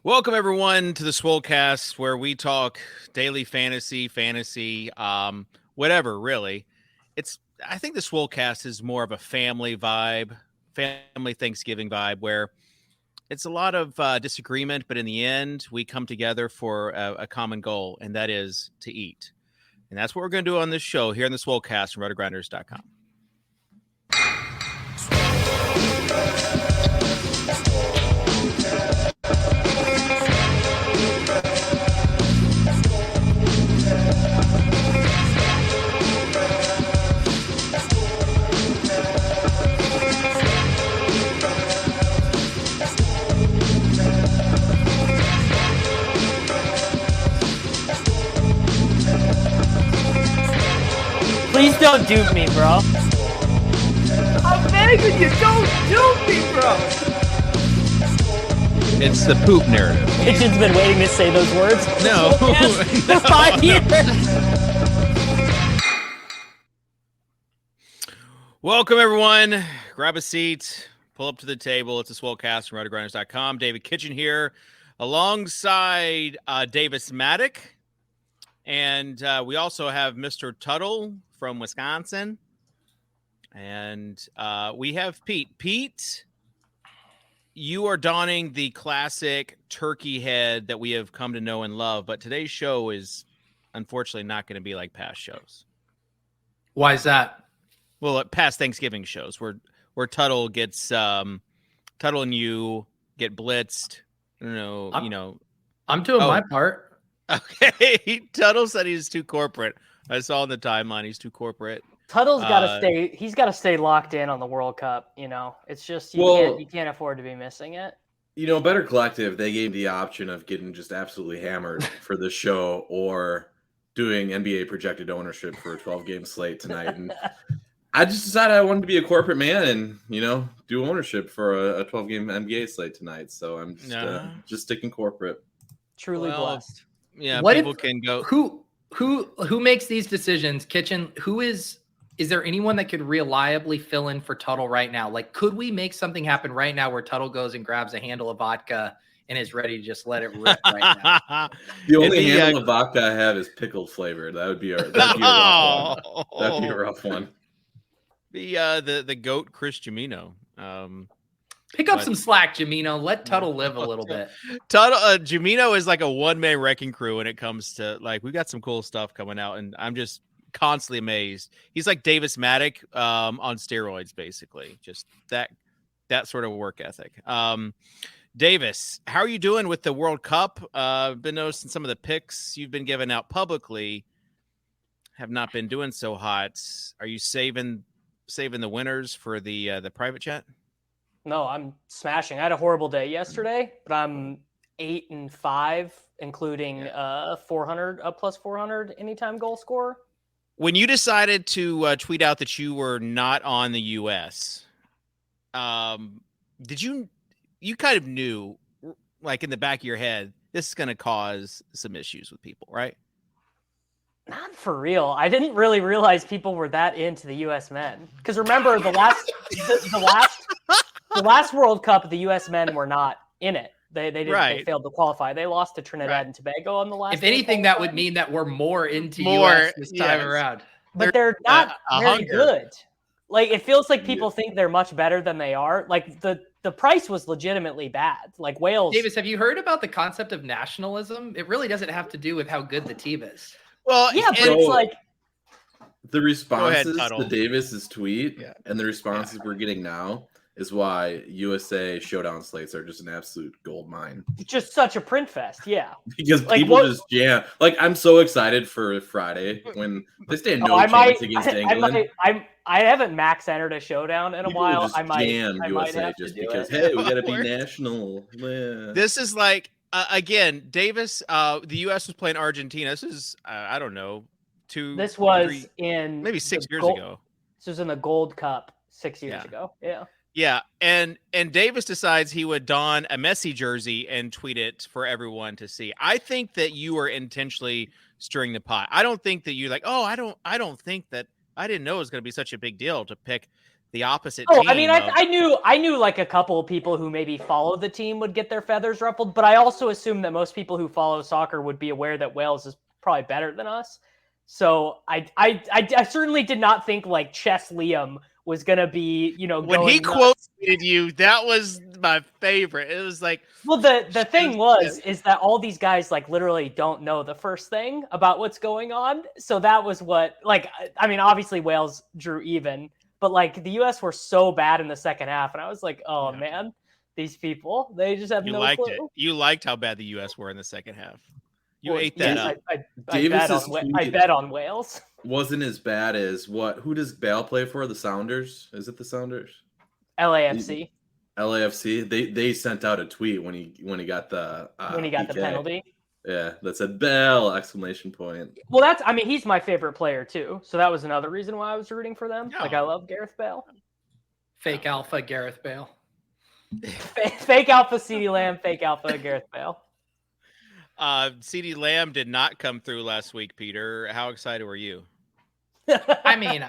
Welcome everyone to the Swolecast, where we talk daily fantasy, whatever. Really, I think the Swolecast is more of a family vibe, family Thanksgiving vibe, where it's a lot of disagreement, but in the end, we come together for a common goal, and that is to eat. And that's what we're going to do on this show here in the Swolecast from RotoGrinders.com. Please don't dupe me, bro. I'm begging you, don't dupe me, bro. It's the poop narrative. Kitchen's been waiting to say those words. No. For 5 years. Welcome, everyone. Grab a seat. Pull up to the table. It's a Swolecast from RotoGrinders.com. David Kitchen here alongside Davis Mattek. And we also have Mr. Tuttle from Wisconsin. And we have Pete. Pete, you are donning the classic turkey head that we have come to know and love. But today's show is unfortunately not going to be like past shows. Why is that? Well, past Thanksgiving shows where Tuttle gets Tuttle and you get blitzed. I'm doing my part. Okay, Tuttle said he's too corporate. I saw on the timeline he's too corporate. Tuttle's got to stay. He's got to stay locked in on the World Cup. It's just you can't afford to be missing it. Better Collective, they gave the option of getting just absolutely hammered for the show or doing NBA projected ownership for a 12-game slate tonight. And I just decided I wanted to be a corporate man and, do ownership for a 12-game NBA slate tonight. So I'm just sticking corporate. Truly blessed. Yeah, what people if, can go. Who makes these decisions? Kitchen, is there anyone that could reliably fill in for Tuttle right now? Like, could we make something happen right now where Tuttle goes and grabs a handle of vodka and is ready to just let it rip right now? The only handle of vodka I have is pickled flavor. That'd be a rough one. That'd be a rough one. The GOAT Chris Jimino. Pick up some slack, Jimino. Let Tuttle live a little bit. Jimino is like a one-man wrecking crew when it comes to, we got some cool stuff coming out, and I'm just constantly amazed. He's like Davis Mattek on steroids, basically. Just that sort of work ethic. Davis, how are you doing with the World Cup? Been noticing some of the picks you've been giving out publicly have not been doing so hot. Are you saving the winners for the private chat? No, I'm smashing. I had a horrible day yesterday, but I'm 8-5, including 400 plus 400 anytime goal scorer. When you decided to tweet out that you were not on the U.S., did you kind of knew, like in the back of your head, this is going to cause some issues with people, right? Not for real. I didn't really realize people were that into the U.S. men. Because remember, the last World Cup, the U.S. men were not in it. They didn't. Right. They failed to qualify. They lost to Trinidad and Tobago on the last. If anything, that would mean that we're more into U.S. this time around. But they're not very good. Like, it feels like people think they're much better than they are. Like, the price was legitimately bad. Like, Wales. Davis, have you heard about the concept of nationalism? It really doesn't have to do with how good the team is. Well, yeah, but it's like the responses to Davis's tweet and the responses we're getting now is why USA showdown slates are just an absolute gold mine. Just such a print fest, yeah. Because people just jam. Like, I'm so excited for Friday when they stand chance against England. I haven't max entered a showdown in a while. I might jam USA just because, hey, we got to be national. Yeah. This is like, again, Davis, the U.S. was playing Argentina. This is, I don't know, maybe 6 years ago. This was in the Gold Cup 6 years ago. Yeah. Yeah, and Davis decides he would don a Messi jersey and tweet it for everyone to see. I think that you are intentionally stirring the pot. I don't think that you're like, I don't think that I didn't know it was going to be such a big deal to pick the opposite Oh, team. I mean, I knew like a couple of people who maybe follow the team would get their feathers ruffled, but I also assume that most people who follow soccer would be aware that Wales is probably better than us. So I certainly did not think like Chess Liam was gonna be, when he quoted you, that was my favorite. It was like, well, the thing is that all these guys like literally don't know the first thing about what's going on. So that was what, like, I mean, obviously Wales drew even, but like the US were so bad in the second half, and I was like, oh man, these people, they just have no clue. It. You liked how bad the US were in the second half. You ate that up. I bet on Wales. Wasn't as bad as who does Bale play for? The Sounders? Is it the Sounders? LAFC. LAFC. They sent out a tweet when he got the the penalty. Yeah, that said Bale ! Well, he's my favorite player too. So that was another reason why I was rooting for them. Like I love Gareth Bale. Fake alpha Gareth Bale. Fake alpha CeeDee Lamb, fake alpha Gareth Bale. CeeDee Lamb did not come through last week, Peter. How excited were you? I mean,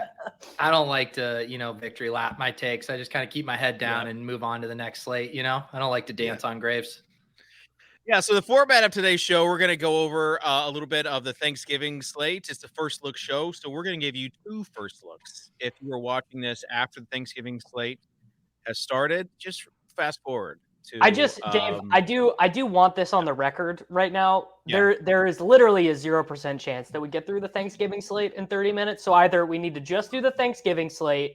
I don't like to, victory lap my takes. I just kind of keep my head down and move on to the next slate. I don't like to dance on graves. Yeah, so the format of today's show, we're going to go over a little bit of the Thanksgiving slate. It's the first look show, so we're going to give you 2 first looks. If you were watching this after the Thanksgiving slate has started, just fast forward. Dave, I do want this on the record right now. Yeah. There is literally a 0% chance that we get through the Thanksgiving slate in 30 minutes. So either we need to just do the Thanksgiving slate,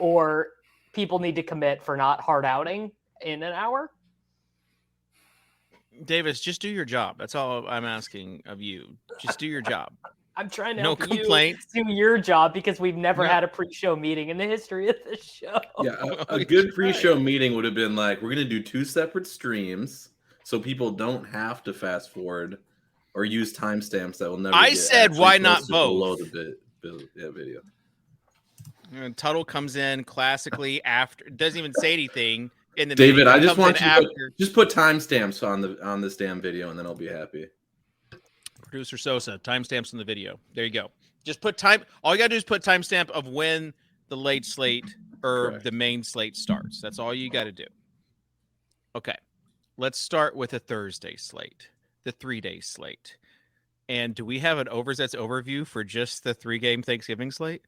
or people need to commit for not hard outing in an hour. Davis, just do your job. That's all I'm asking of you. Just do your job. I'm trying to help you do your job because we've never had a pre-show meeting in the history of this show. Yeah, a good pre-show meeting would have been like, we're going to do 2 separate streams so people don't have to fast forward or use timestamps that will never I said, why not both? Below the video. And Tuttle comes in classically after, doesn't even say anything in the David, meeting. I just want you to just put timestamps on this damn video, and then I'll be happy. Producer Sosa, timestamps in the video. There you go. Just put time. All you got to do is put timestamp of when the late slate or the main slate starts. That's all you got to do. Okay. Let's start with a Thursday slate, the 3-day slate. And do we have an Overzet's overview for just the 3-game Thanksgiving slate?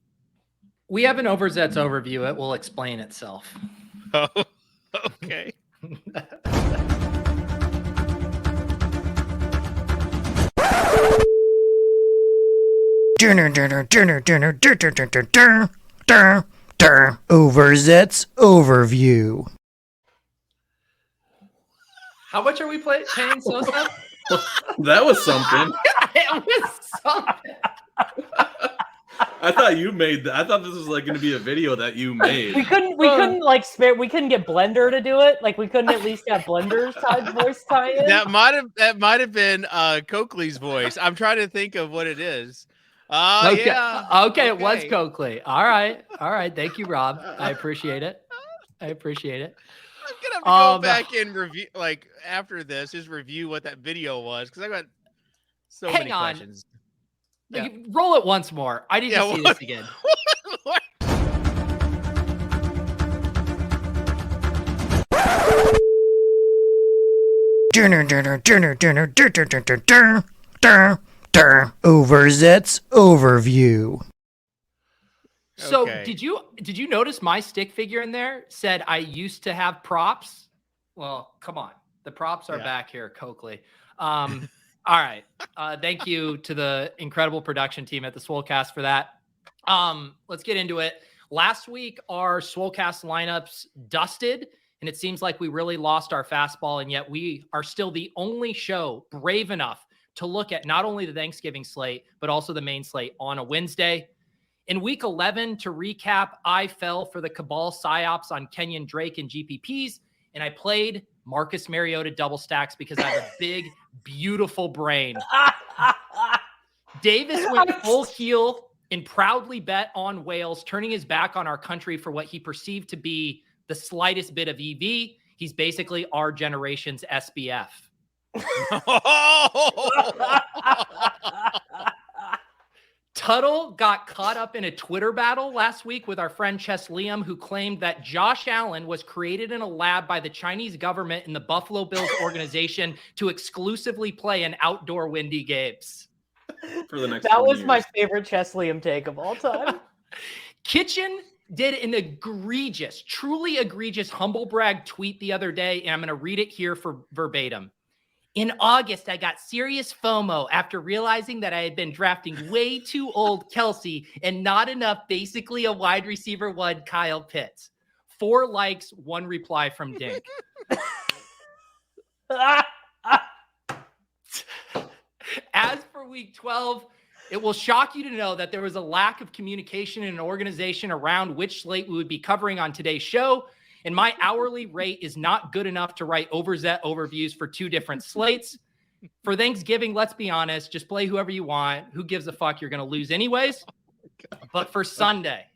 We have an Overzet's overview. It will explain itself. Oh, okay. Overzet's overview. How much are we paying Sosa? That was something. It was something. I thought you made that. I thought this was like going to be a video that you made. We couldn't get Blender to do it. Like we couldn't at least have Blender's voice tie in. That might have been Coakley's voice. I'm trying to think of what it is. Okay. Yeah. Okay, it was Coakley. All right. Thank you, Rob. I appreciate it. I'm gonna have to go back and review, like after this, just review what that video was because I got so many questions. Yeah. Roll it once more. I need to see this again. Overzet's overview. So did you notice my stick figure in there said I used to have props? Well, come on. The props are back here, Coakley. All right. Thank you to the incredible production team at the Swolecast for that. Let's get into it. Last week, our Swolecast lineups dusted, and it seems like we really lost our fastball, and yet we are still the only show brave enough to look at not only the Thanksgiving slate, but also the main slate on a Wednesday. In week 11, to recap, I fell for the Cabal Psyops on Kenyon Drake and GPPs, and I played Marcus Mariota double stacks because I have a big, beautiful brain. Davis went full heel and proudly bet on Wales, turning his back on our country for what he perceived to be the slightest bit of EV. He's basically our generation's SBF. Tuttle got caught up in a Twitter battle last week with our friend Chess Liam, who claimed that Josh Allen was created in a lab by the Chinese government and the Buffalo Bills organization to exclusively play in outdoor windy games. For the next That 20 was years. my favorite Chess Liam take of all time. Kitchen did an egregious, truly egregious humble brag tweet the other day, and I'm going to read it here for verbatim. In August, I got serious FOMO after realizing that I had been drafting way too old Kelsey and not enough basically a wide receiver one Kyle Pitts. 4 likes, 1 reply from Dink. As for week 12, it will shock you to know that there was a lack of communication in an organization around which slate we would be covering on today's show. And my hourly rate is not good enough to write Overzet overviews for 2 different slates. For Thanksgiving, let's be honest, just play whoever you want. Who gives a fuck? You're going to lose anyways. But for Sunday,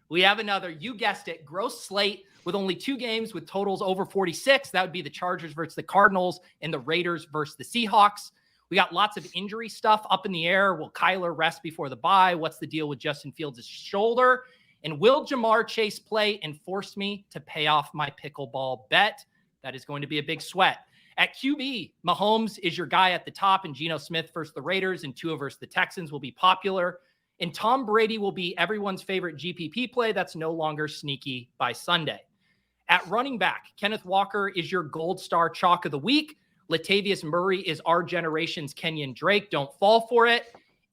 we have another, you guessed it, gross slate with only 2 games with totals over 46. That would be the Chargers versus the Cardinals and the Raiders versus the Seahawks. We got lots of injury stuff up in the air. Will Kyler rest before the bye? What's the deal with Justin Fields' shoulder? And will Jamar Chase play and force me to pay off my pickleball bet? That is going to be a big sweat. At QB, Mahomes is your guy at the top, and Geno Smith versus the Raiders and Tua versus the Texans will be popular. And Tom Brady will be everyone's favorite GPP play that's no longer sneaky by Sunday. At running back, Kenneth Walker is your gold star chalk of the week. Latavius Murray is our generation's Kenyon Drake. Don't fall for it.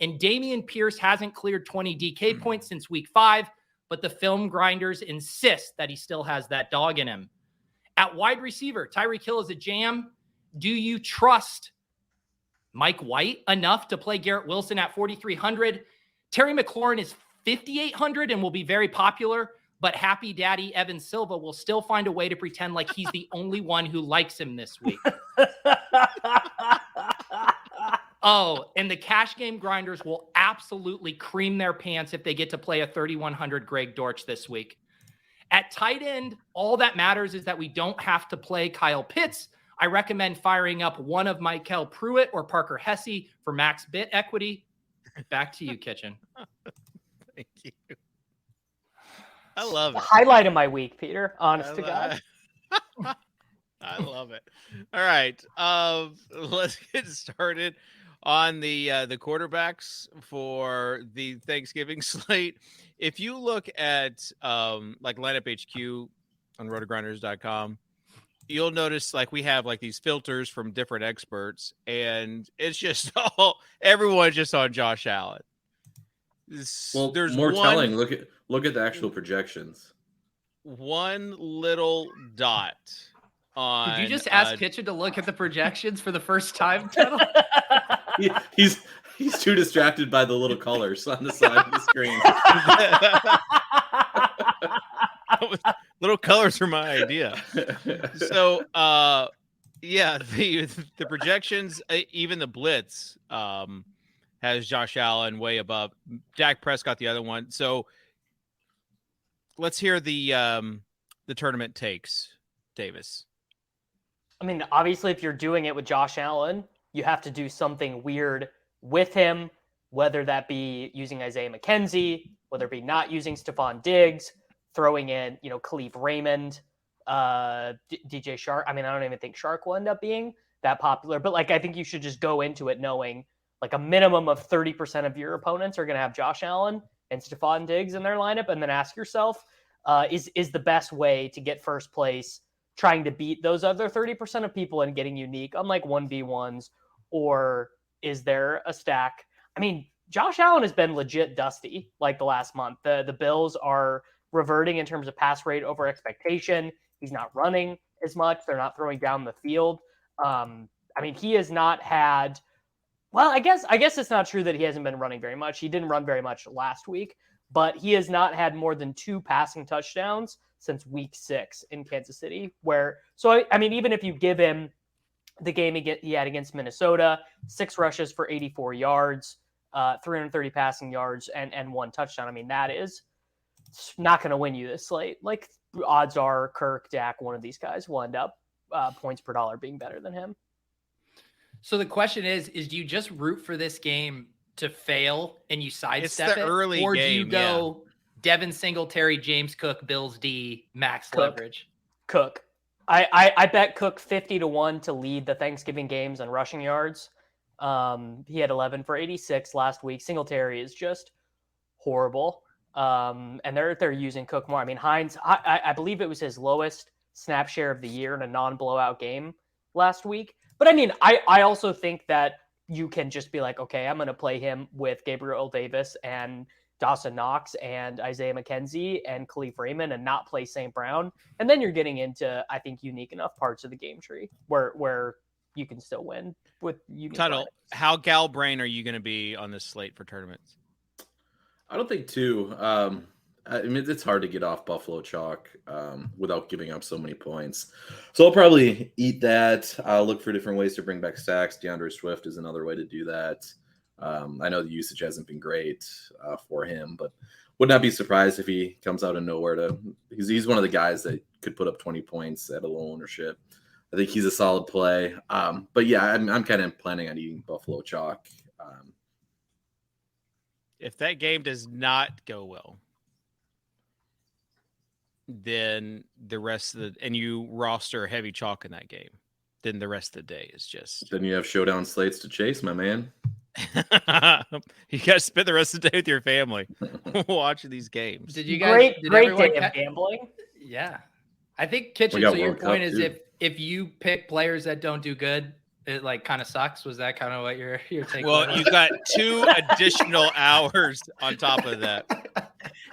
And Damian Pierce hasn't cleared 20 DK points since week 5. But the film grinders insist that he still has that dog in him. At wide receiver, Tyreek Hill is a jam. Do you trust Mike White enough to play Garrett Wilson at 4,300? Terry McLaurin is 5,800 and will be very popular, but happy daddy Evan Silva will still find a way to pretend like he's the only one who likes him this week. Oh, and the cash game grinders will absolutely cream their pants if they get to play a 3,100 Greg Dortch this week. At tight end, all that matters is that we don't have to play Kyle Pitts. I recommend firing up one of Michael Pruitt or Parker Hesse for max bit equity. Back to you, Kitchen. Thank you. I love it. Highlight of my week, Peter. Honest to God. I love it. All right. Let's get started on the quarterbacks for the Thanksgiving slate. If you look at like lineup HQ on RotoGrinders.com, you'll notice like we have like these filters from different experts, and it's just everyone's just on Josh Allen. Well, there's more one, telling. Look at the actual projections. One little dot on. Did you just ask Kitchen to look at the projections for the first time, Tuttle? He's too distracted by the little colors on the side of the screen. Little colors are my idea. So, yeah, the projections, even the blitz, has Josh Allen way above. Dak Prescott, the other one. So, let's hear the tournament takes, Davis. I mean, obviously, if you're doing it with Josh Allen, you have to do something weird with him, whether that be using Isaiah McKenzie, whether it be not using Stephon Diggs, throwing in, Khalif Raymond, DJ Shark. I mean, I don't even think Shark will end up being that popular, but I think you should just go into it knowing a minimum of 30% of your opponents are going to have Josh Allen and Stephon Diggs in their lineup, and then ask yourself, is the best way to get first place trying to beat those other 30% of people and getting unique on 1v1s, or is there a stack? I mean, Josh Allen has been legit dusty the last month. The Bills are reverting in terms of pass rate over expectation. He's not running as much. They're not throwing down the field. I mean, he has not had, well, I guess it's not true that he hasn't been running very much. He didn't run very much last week, but he has not had more than 2 passing touchdowns since week 6 in Kansas City, even if you give him the game he had against Minnesota, 6 rushes for 84 yards, 330 passing yards, and 1 touchdown. I mean, that is not going to win you this slate. Odds are Kirk, Dak, one of these guys will end up points per dollar being better than him. So the question is do you just root for this game to fail and you sidestep the it? early Or do you game, go Devin Singletary, James Cook, Bills D, max Cook. leverage? Cook. I bet Cook 50-1 to lead the Thanksgiving games on rushing yards. He had 11 for 86 last week. Singletary is just horrible. And they're using Cook more. I mean, Hines, I believe it was his lowest snap share of the year in a non-blowout game last week. But I mean, I also think that you can just be like, okay, I'm going to play him with Gabriel Davis and Dawson Knox and Isaiah McKenzie and Khalif Raymond and not play St. Brown. And then you're getting into, I think, unique enough parts of the game tree where you can still win with unique Tuttle, lineups. how gal brain are you going to be on this slate for tournaments? I don't think two. I mean, it's hard to get off Buffalo chalk without giving up so many points. So I'll probably eat that. I'll look for different ways to bring back stacks. DeAndre Swift is another way to do that. I know the usage hasn't been great for him, but would not be surprised if he comes out of nowhere because he's one of the guys that could put up 20 points at a low ownership. I think he's a solid play. But yeah, I'm kind of planning on eating Buffalo chalk. If that game does not go well, then the rest of and you roster heavy chalk in that game, then the rest of the day is just. Then you have showdown slates to chase, my man. You got to spend the rest of the day with your family watching these games. Did you guys? Great day of gambling. Yeah, I think Kitchen. We got So your World point Cup, is too. if you pick players that don't do good, it like kind of sucks. Was that kind of what your take? Well, you got 2 additional hours on top of that.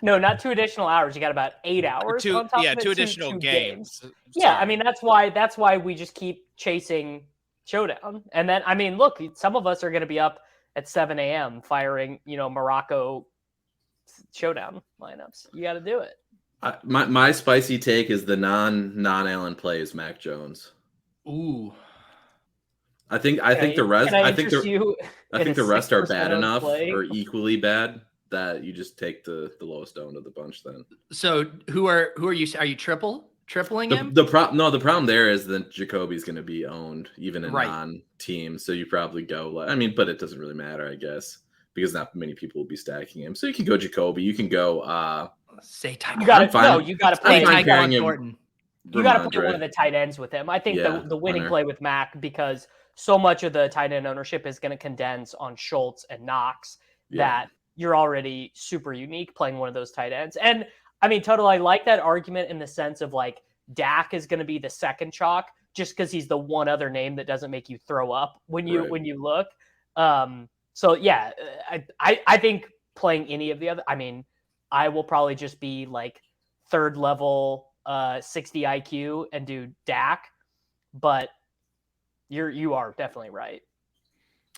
No, not 2 additional hours. You got about 8 hours on top of it. 2 additional games. Yeah, I mean that's why we just keep chasing showdown. And then I mean, look, some of us are going to be up at 7 a.m. firing, Morocco showdown lineups. You got to do it. My spicy take is the non-Allen play is Mac Jones. Ooh. I think the rest. I think the rest are bad 6% enough play? or equally bad that you just take the lowest owned of the bunch. Then So who are you? Are you tripling him? the problem there is that Jacoby's going to be owned even in Right. non-team. So you probably go. I mean, but it doesn't really matter, I guess, because not many people will be stacking him. So you can go Jacoby. You can go. Say Ty. You got I'm fine. to play. I'm fine pairing him. Thornton. You got to play Ramondre. one of the tight ends with him. I think Yeah, the winning Hunter. play with Mac, because so much of the tight end ownership is going to condense on Schultz and Knox that you're already super unique playing one of those tight ends. And I mean, Total, I like that argument in the sense of like Dak is going to be the second chalk just because he's the one other name that doesn't make you throw up when you look. So yeah, I think playing any of the other, I mean, I will probably just be like third level 60 IQ and do Dak, but you are definitely right.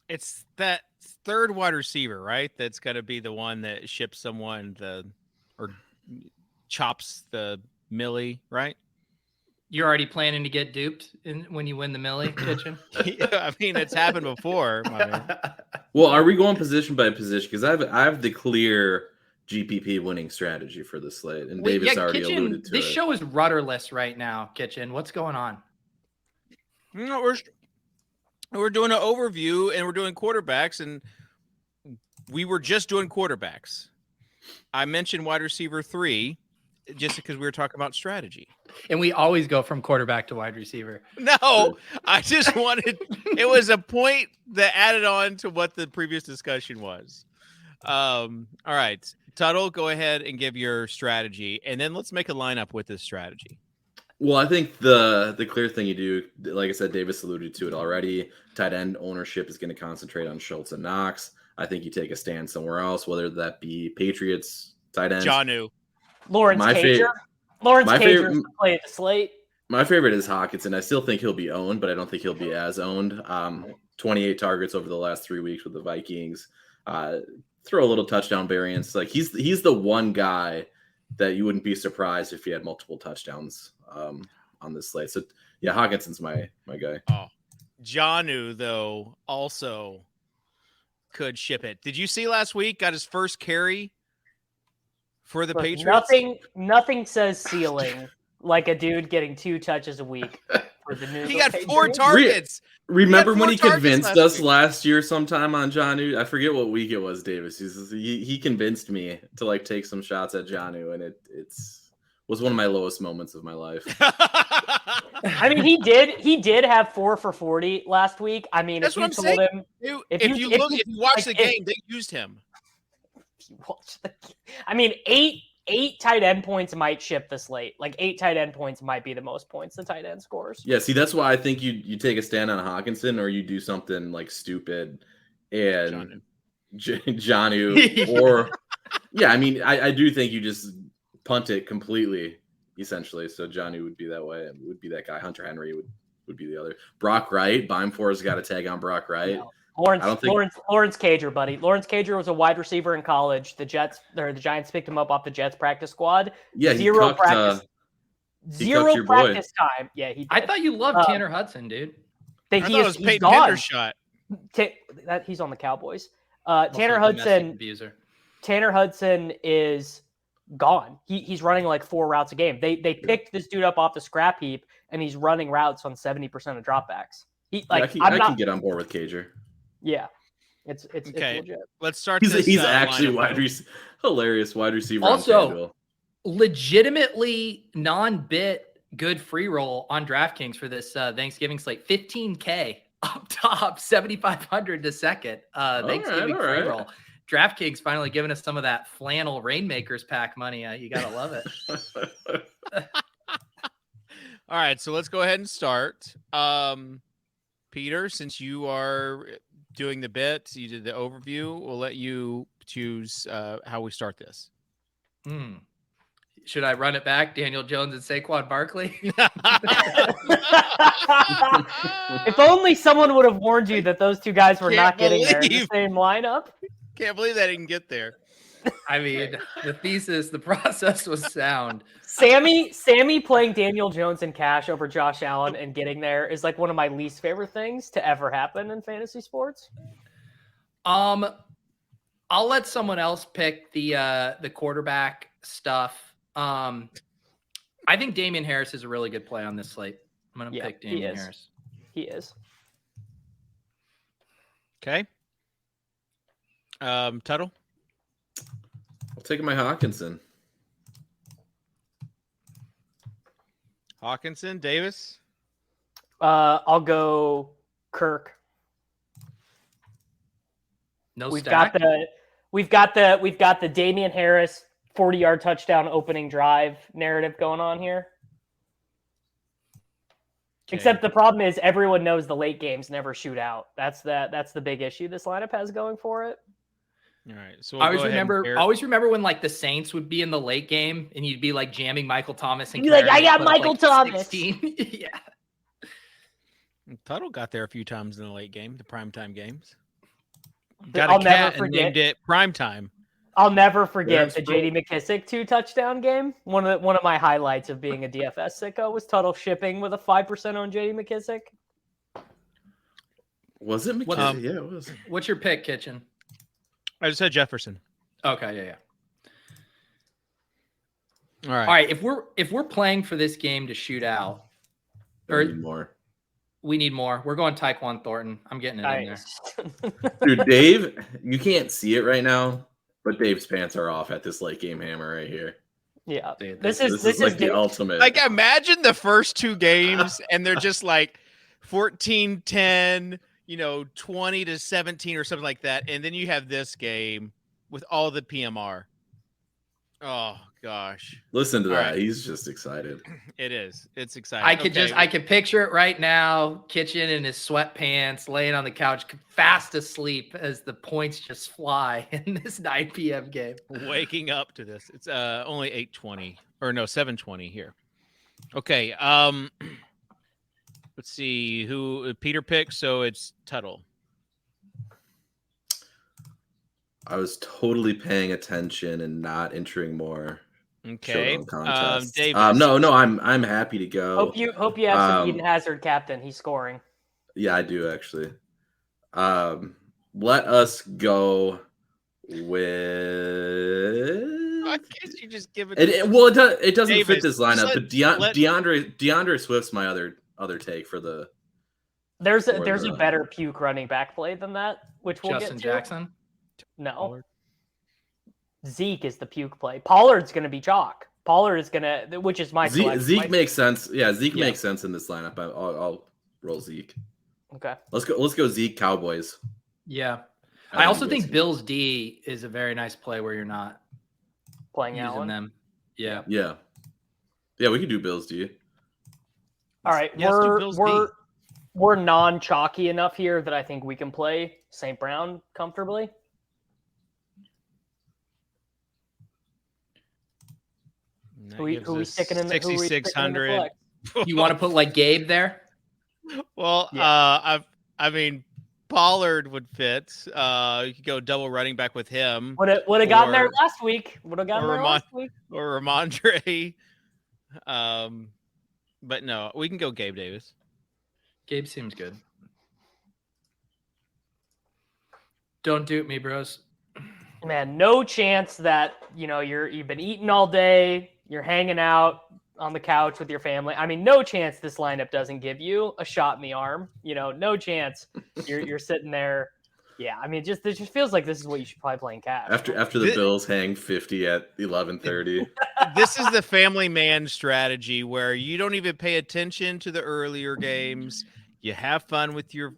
It's that third wide receiver, right? That's got to be the one that ships someone or chops the millie, right? You're already planning to get duped when you win the Millie Kitchen. Yeah, I mean, it's happened before. My man. Well, are we going position by position? Because I have the clear GPP winning strategy for the slate, and Davis already Kitchen, alluded to this it. show is rudderless right now. Kitchen, what's going on? No, we're doing an overview and we're doing quarterbacks, and we were just doing quarterbacks. I mentioned wide receiver 3 just because we were talking about strategy. And we always go from quarterback to wide receiver. No, I just wanted it was a point that added on to what the previous discussion was. All right, Tuttle, go ahead and give your strategy, and then let's make a lineup with this strategy. Well, I think the clear thing you do, like I said, Davis alluded to it already. Tight end ownership is going to concentrate on Schultz and Knox. I think you take a stand somewhere else, whether that be Patriots tight ends. Janu. Lawrence Cager. Lawrence Cager is the play at the slate. My favorite is Hawkinson. I still think he'll be owned, but I don't think he'll be as owned. 28 targets over the last 3 weeks with the Vikings. Throw a little touchdown variance. Like he's the one guy that you wouldn't be surprised if he had multiple touchdowns on this slate. So yeah, Hawkinson's my guy. Oh, Janu though also could ship it. Did you see last week? Got his first carry for the Patriots. Nothing says ceiling like a dude getting 2 touches a week for the news. He got 4 targets. Remember He had when 4 he targets convinced last us week. last year sometime on Jonnu? I forget what week it was, Davis. He convinced me to like take some shots at Jonnu, and it's was one of my lowest moments of my life. I mean, he did have 4 for 40 last week. I mean, That's if what you I'm told saying. him, If you watch the game, they used him. I mean, eight tight end points might ship this late. Like 8 tight end points might be the most points the tight end scores. Yeah, see, that's why I think you take a stand on Hawkinson, or you do something like stupid and Jonnu, or yeah, I mean, I do think you just punt it completely, essentially. So Jonnu would be that way, and would be that guy. Hunter Henry would be the other. Brock Wright, Beimfor's got a tag on Brock Wright. No. Lawrence Cager, buddy. Lawrence Cager was a wide receiver in college. The Giants picked him up off the Jets practice squad. Yeah, Zero cucked, practice. Zero Zero practice time. Yeah, he did. I thought you loved Tanner Hudson, dude. I thought it was He's Peyton gone. Pender's shot. He's on the Cowboys. Also Tanner a domestic Hudson. abuser. Tanner Hudson is gone. He's running like 4 routes a game. They picked this dude up off the scrap heap, and he's running routes on 70% of dropbacks. I can get on board with Cager. Yeah, it's Okay. legit. Let's start. He's actually lineup. hilarious wide receiver. Also, on FanDuel. legitimately non-bit good free roll on DraftKings for this Thanksgiving slate. 15K up top, 7,500 to second. Thanksgiving all free right. roll. DraftKings finally giving us some of that flannel Rainmakers pack money. You gotta love it. All right, so let's go ahead and start. Peter, since you are doing the bit, you did the overview. We'll let you choose how we start this. Should I run it back? Daniel Jones and Saquon Barkley? If only someone would have warned you that those 2 guys were Can't not getting there in the believe- same lineup. Can't believe that didn't get there. I mean, the process was sound. Sammy playing Daniel Jones in cash over Josh Allen and getting there is like one of my least favorite things to ever happen in fantasy sports. I'll let someone else pick the quarterback stuff. I think Damian Harris is a really good play on this slate. I'm gonna pick Damian Harris. He is. Okay. Tuttle. I'll take my Hawkinson. Hawkinson, Davis. I'll go Kirk. We've got the Damian Harris 40-yard touchdown opening drive narrative going on here. Okay. Except the problem is everyone knows the late games never shoot out. That's the big issue this lineup has going for it. All right. So I always remember when like the Saints would be in the late game and you'd be like jamming Michael Thomas and You'd be like, Kamara I got and put up, Michael like, Thomas. 16. Yeah. Tuttle got there a few times in the late game, the primetime games. I'll Got a never cat and forget. named it primetime. I'll never forget Yes, the bro. J.D. McKissick 2-touchdown game. One of my highlights of being a DFS sicko was Tuttle shipping with a 5% on J.D. McKissick. Was it McKissick? Yeah, it was. What's your pick, Kitchen? I just said Jefferson. Okay, yeah. All right. All right, if we're playing for this game to shoot out, I need more. we need more. We're going Tyquan Thornton. I'm getting it in there. Dude, Dave, you can't see it right now, but Dave's pants are off at this late game hammer right here. Yeah, Dude, this This is like the ultimate. Like, imagine the first 2 games, and they're just like 14-10, 20-17 or something like that. And then you have this game with all the PMR. Oh, gosh. Listen to All that. right. He's just excited. It is. It's exciting. I could picture it right now. Kitchen in his sweatpants, laying on the couch, fast asleep as the points just fly in this 9 p.m. game. Waking up to this. It's only 8:20 or no 7:20 here. Okay. Let's see who Peter picked. So it's Tuttle. I was totally paying attention and not entering more. Okay. Showdown contests. Davis. No, I'm happy to go. Hope you have some Eden Hazard captain. He's scoring. Yeah, I do actually. Let us go with. Why can't you just give it? It doesn't Davis, fit this lineup. But let- DeAndre Swift's my other take for the. There's a better puke running back play than that, which we'll Justin get to. Jackson. No, Pollard. Zeke is the puke play. Pollard's going to be chalk. Pollard is going to, which is my Zeke makes sense. Yeah, Zeke makes sense in this lineup. I'll roll Zeke. Okay. Let's go Zeke Cowboys. Yeah. I also think Bills D is a very nice play where you're not Playing using Allen. them. Yeah. Yeah, we can do Bills D. All right, Yes, do Bills D. we're non-chalky enough here that I think we can play St. Brown comfortably. Who we sticking in the 6,600. You want to put like Gabe there? Well, Yeah. I mean, Pollard would fit. You could go double running back with him. Would have gotten there last week. Would have gotten or there last week. Or Ramondre. But no, we can go Gabe Davis. Gabe seems good. Don't dupe me, bros. Man, no chance that you've been eating all day. You're hanging out on the couch with your family. I mean, no chance this lineup doesn't give you a shot in the arm. No chance you're sitting there. Yeah, I mean, it just feels like this is what you should probably play in cash. After the Bills hang 50 at 11:30. This is the family man strategy where you don't even pay attention to the earlier games. You have fun with your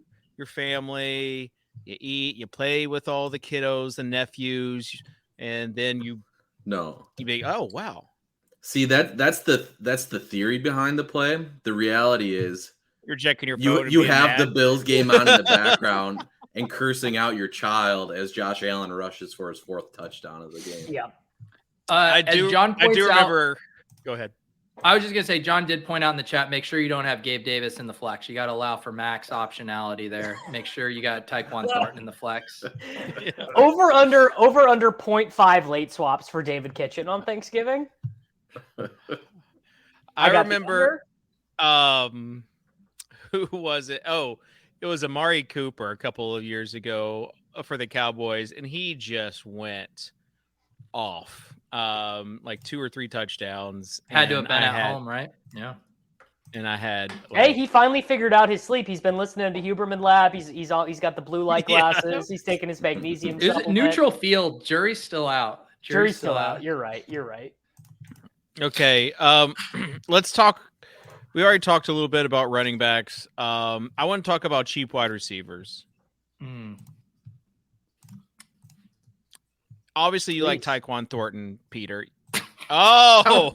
family. You eat. You play with all the kiddos and nephews, and then you be oh wow. See that's the theory behind the play. The reality is You're checking your phone. you have the Bills game on in the background and cursing out your child as Josh Allen rushes for his 4th touchdown of the game. Yeah. I do remember. Go ahead. I was just going to say, John did point out in the chat, make sure you don't have Gabe Davis in the flex. You got to allow for max optionality there. Make sure you got Tyquan Thornton in the flex. Yeah. Over under 0.5 late swaps for David Kitchen on Thanksgiving. I remember who was it? Oh, it was Amari Cooper a couple of years ago for the Cowboys, and he just went off. Like 2 or 3 touchdowns. Had to have been at home, right? Yeah. And I had Hey, he finally figured out his sleep. He's been listening to Huberman Lab. He's got the blue light glasses. Yeah. He's taking his magnesium supplement. Neutral field. Jury's still out. Jury's still out. You're right. Okay. Let's talk. We already talked a little bit about running backs. I want to talk about cheap wide receivers. Obviously, you like Tyquan Thornton, Peter. Oh,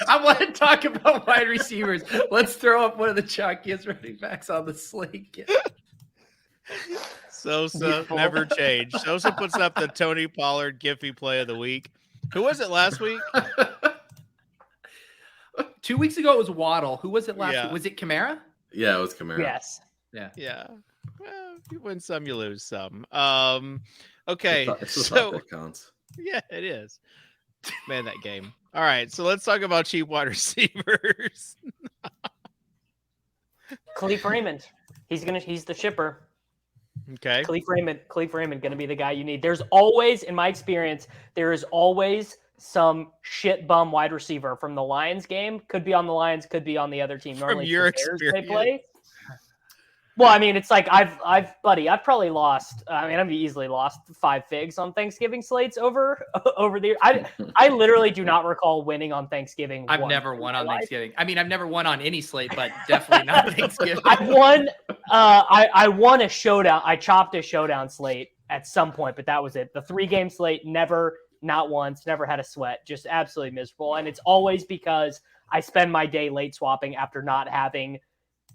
I want to talk about wide receivers. Let's throw up one of the chalkiest running backs on the slate. Sosa never changed. Sosa puts up the Tony Pollard Giphy play of the week. Who was it last week? 2 weeks ago, it was Waddle. Who was it last week? Was it Kamara? Yeah, it was Kamara. Yes. Yeah. Well, you win some, you lose some. Okay. It's that counts. Yeah, it is. Man, that game. All right, so let's talk about cheap wide receivers. Khalif Raymond. He's the shipper. Okay. Khalif Raymond gonna be the guy you need. There's always, in my experience, there is always some shit bum wide receiver from the Lions game. Could be on the Lions, could be on the other team. Normally from your experience. They play. Well, I mean, it's like I've probably lost. I mean, I've easily lost 5 figs on Thanksgiving slates over the year. I literally do not recall winning on Thanksgiving. I've never won on Thanksgiving. I mean, I've never won on any slate, but definitely not Thanksgiving. I won a showdown. I chopped a showdown slate at some point, but that was it. The 3-game slate, never, not once, never had a sweat. Just absolutely miserable. And it's always because I spend my day late swapping after not having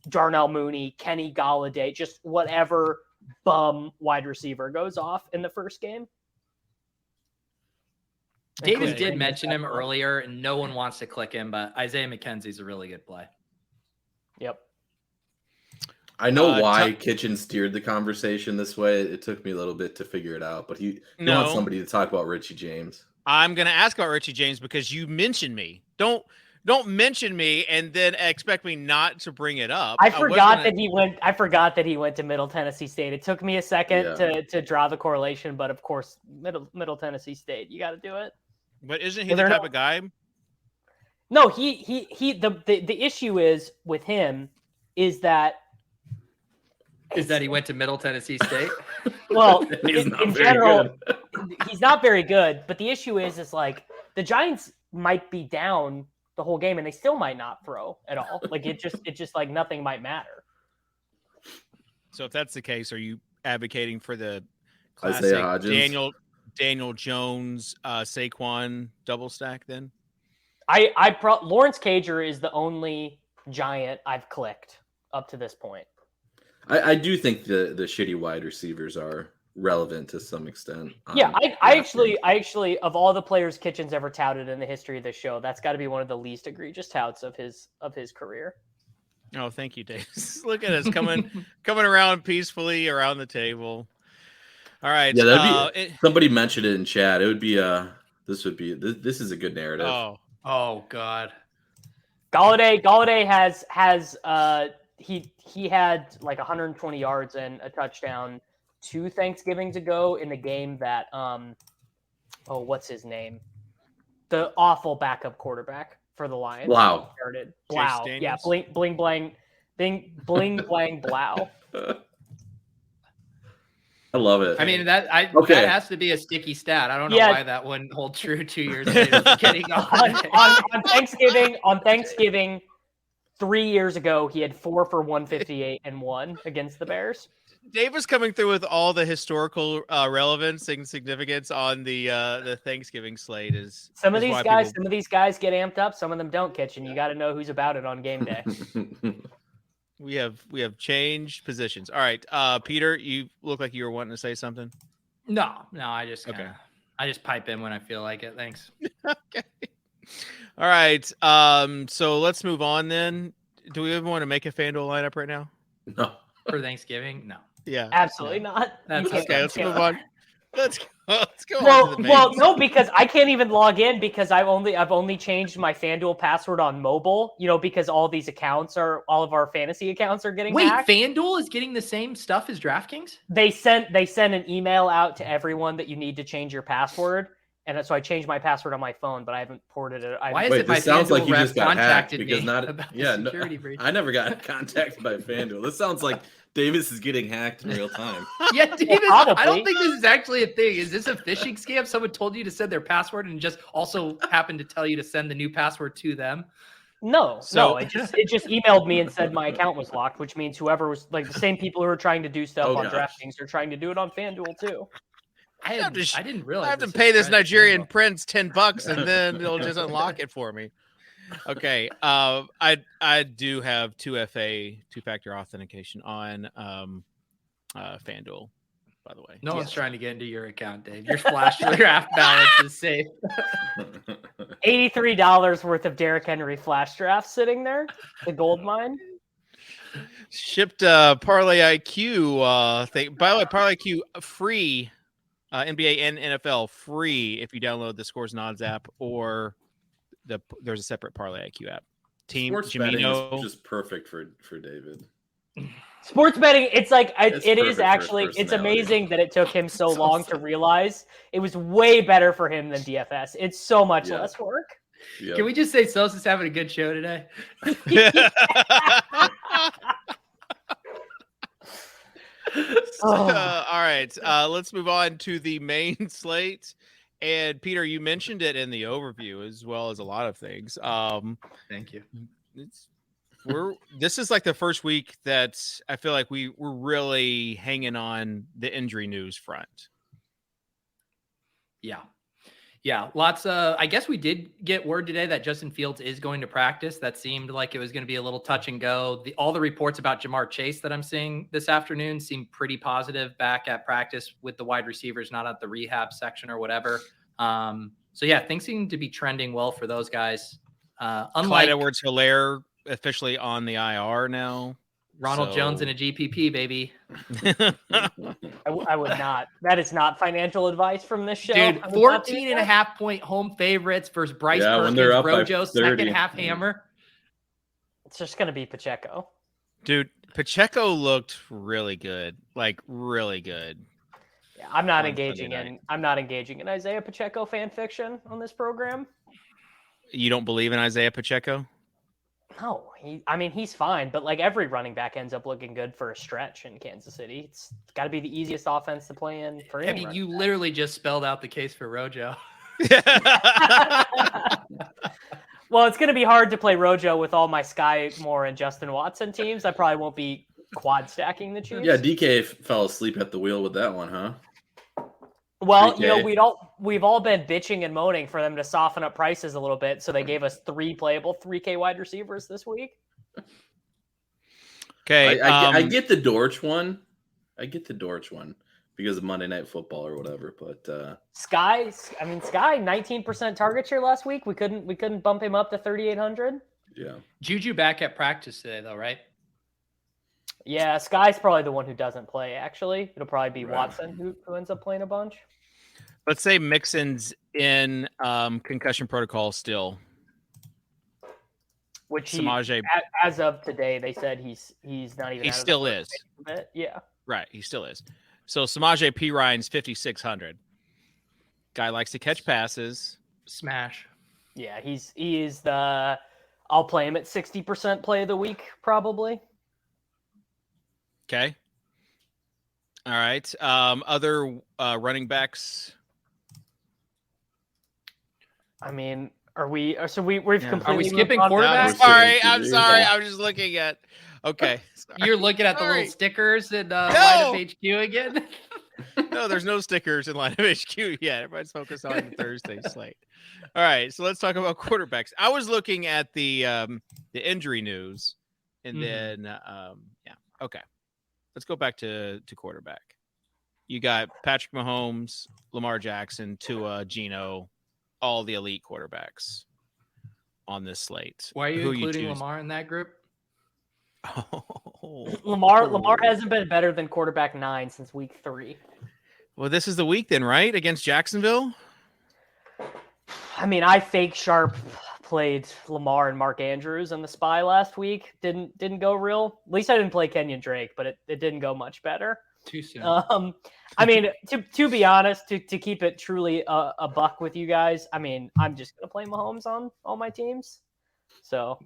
Darnell Mooney, Kenny Golladay, just whatever bum wide receiver goes off in the first game. David did mention him earlier, and no one wants to click him, but Isaiah McKenzie's a really good play. Yep. I know why Kitchen steered the conversation this way. It took me a little bit to figure it out, but he wants somebody to talk about Richie James. I'm going to ask about Richie James because you mentioned me. Don't mention me and then expect me not to bring it up. I forgot that he went to Middle Tennessee State. It took me a second to draw the correlation, but of course, Middle Tennessee State. You got to do it. But isn't he Well, the they're type not- of guy? No, the issue is with him is that he went to Middle Tennessee State? well, He's in not very general, good. he's not very good. But the issue is like the Giants might be down the whole game and they still might not throw at all. Like it just like nothing might matter. So if that's the case, are you advocating for the Isaiah classic Hodgins. Daniel Jones, Saquon double stack then? Lawrence Cager is the only Giant I've clicked up to this point. I do think the shitty wide receivers are relevant to some extent. Yeah, I actually of all the players Kitchen's ever touted in the history of this show, that's got to be one of the least egregious touts of his career. Oh, thank you, Dave. Look at us coming around peacefully around the table. All right. Yeah, that'd be. Somebody mentioned it in chat. It would be This is a good narrative. Oh God. Galladay has he had like 120 yards and a touchdown 2 Thanksgivings ago in the game that what's his name? The awful backup quarterback for the Lions. Wow. Blau. Yeah, bling blang Blau. I love it. I mean, that has to be a sticky stat. I don't know why that wouldn't hold true 2 years later. on Thanksgiving 3 years ago, he had 4 for 158 and 1 against the Bears. Dave was coming through with all the historical relevance and significance on the Thanksgiving slate. Some of these guys get amped up. Some of them don't, Kitchen. You got to know who's about it on game day. We have changed positions. All right, Peter, you look like you were wanting to say something. No, I just pipe in when I feel like it. Thanks. Okay. All right. So let's move on then. Do we even want to make a FanDuel lineup right now? No. For Thanksgiving? No. Yeah. Absolutely not. That's okay. Let's move on. Let's go well, on to the main. No, because I can't even log in because I've only changed my FanDuel password on mobile, because all of our fantasy accounts are getting hacked. FanDuel is getting the same stuff as DraftKings? They sent an email out to everyone that you need to change your password. And so I changed my password on my phone, but I haven't ported it. Why is it my sounds FanDuel like you rep just got hacked contacted because me security breach? I never got contacted by FanDuel. This sounds like Davis is getting hacked in real time. Yeah, Davis, I don't think this is actually a thing. Is this a phishing scam? Someone told you to send their password and just also happened to tell you to send the new password to them? No. It just emailed me and said my account was locked, which means whoever was like the same people who are trying to do stuff on DraftKings are trying to do it on FanDuel too. I didn't realize. I have to pay this Nigerian prince $10 and then it'll just unlock it for me. Okay. I do have 2FA 2-factor authentication on FanDuel, by the way. No one's trying to get into your account, Dave. Your flash draft balance is safe. $83 worth of Derrick Henry flash draft sitting there. The gold mine. Shipped Parlay IQ thing. By the way, Parlay IQ free. NBA and NFL free if you download the Scores and Odds app, or there's a separate Parlay IQ app. Team Sports betting Jimino. is just perfect for David. Sports betting, it's like it is perfect actually. for his It's personality. amazing that it took him so long to realize it was way better for him than DFS. It's so much less work. Yep. Can we just say Sosa's having a good show today? All right. Let's move on to the main slate. And Peter, you mentioned it in the overview as well as a lot of things. Thank you. This is like the first week that I feel like we're really hanging on the injury news front. Yeah. Lots of, I guess we did get word today that Justin Fields is going to practice. That seemed like it was going to be a little touch and go. All the reports about Jamar Chase that I'm seeing this afternoon seem pretty positive back at practice with the wide receivers, not at the rehab section or whatever. So yeah, things seem to be trending well for those guys. Clyde Edwards-Helaire officially on the IR now. Ronald Jones in a GPP, baby. I would not. That is not financial advice from this show. Dude, 14.5 point home favorites versus Bryce Perkins, Rojo, second half hammer. It's just going to be Pacheco. Dude, Pacheco looked really good. Like, really good. I'm not on engaging Sunday in. night. I'm not engaging in Isaiah Pacheco fan fiction on this program. You don't believe in Isaiah Pacheco? No, he's fine, but like every running back ends up looking good for a stretch in Kansas City. It's got to be the easiest offense to play in for I any. mean, you literally just spelled out the case for Rojo. Well, it's going to be hard to play Rojo with all my Sky Moore and Justin Watson teams. I probably won't be quad stacking the Chiefs. Yeah, DK fell asleep at the wheel with that one, huh? Well, 3K. we've all been bitching and moaning for them to soften up prices a little bit, so they gave us 3 playable 3K wide receivers this week. Okay, I get the Dortch one. Because of Monday Night Football or whatever, but Sky, 19% target share last week. We couldn't bump him up to 3,800. yeah. Juju back at practice today, though, right? Yeah, Sky's probably the one who doesn't play. Actually, it'll probably be Right. Watson who ends up playing a bunch. let's say Mixon's in concussion protocol still. Which Samaje, as of today, they said he's not even. he out of still the is. bit. Yeah. Right, he still is. So Samaje P. Ryan's 5,600. Guy likes to catch passes. Smash. Yeah, he is the. I'll play him at 60% play of the week probably. Okay. All right. Other running backs. I mean, we've completely. Are we skipping moved on. quarterbacks? I'm sorry. I was just looking at. Okay. Sorry. You're looking at the Sorry. little stickers in Light of HQ again? No, there's no stickers in line of HQ yet. Everybody's focused on the Thursday slate. All right, so let's talk about quarterbacks. I was looking at the injury news, and then okay. Let's go back to quarterback. You got Patrick Mahomes, Lamar Jackson, Tua, Geno, all the elite quarterbacks on this slate. Why are you Who including choose? Lamar in that group? Oh. Lamar hasn't been better than quarterback 9 since week 3. Well, this is the week then, right? Against Jacksonville? I mean, I fake sharp played Lamar and Mark Andrews on the spy last week. Didn't go real. At least I didn't play Kenyon Drake, but it didn't go much better. Too soon. I mean, to be honest, to keep it truly a buck with you guys, I mean, I'm just gonna play Mahomes on all my teams. So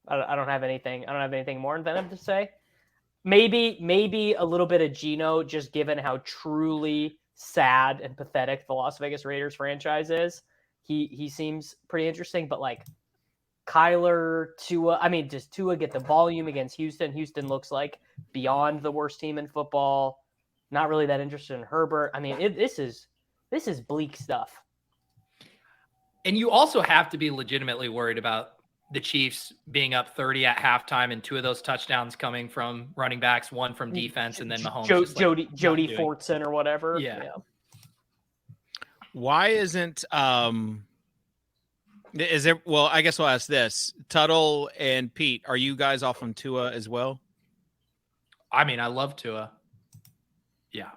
I don't have anything. I don't have anything more inventive to say. Maybe a little bit of Geno, just given how truly sad and pathetic the Las Vegas Raiders franchise is. He seems pretty interesting, but like Kyler, Tua, I mean, does Tua get the volume against Houston? Houston looks like beyond the worst team in football. Not really that interested in Herbert. I mean, this is bleak stuff. And you also have to be legitimately worried about the Chiefs being up 30 at halftime and 2 of those touchdowns coming from running backs, 1 from defense, and then Mahomes. Jody Fortson or whatever. Yeah. Why isn't is there? Well, I guess we'll ask this: Tuttle and Pete, are you guys off on Tua as well? I mean, I love Tua. Yeah,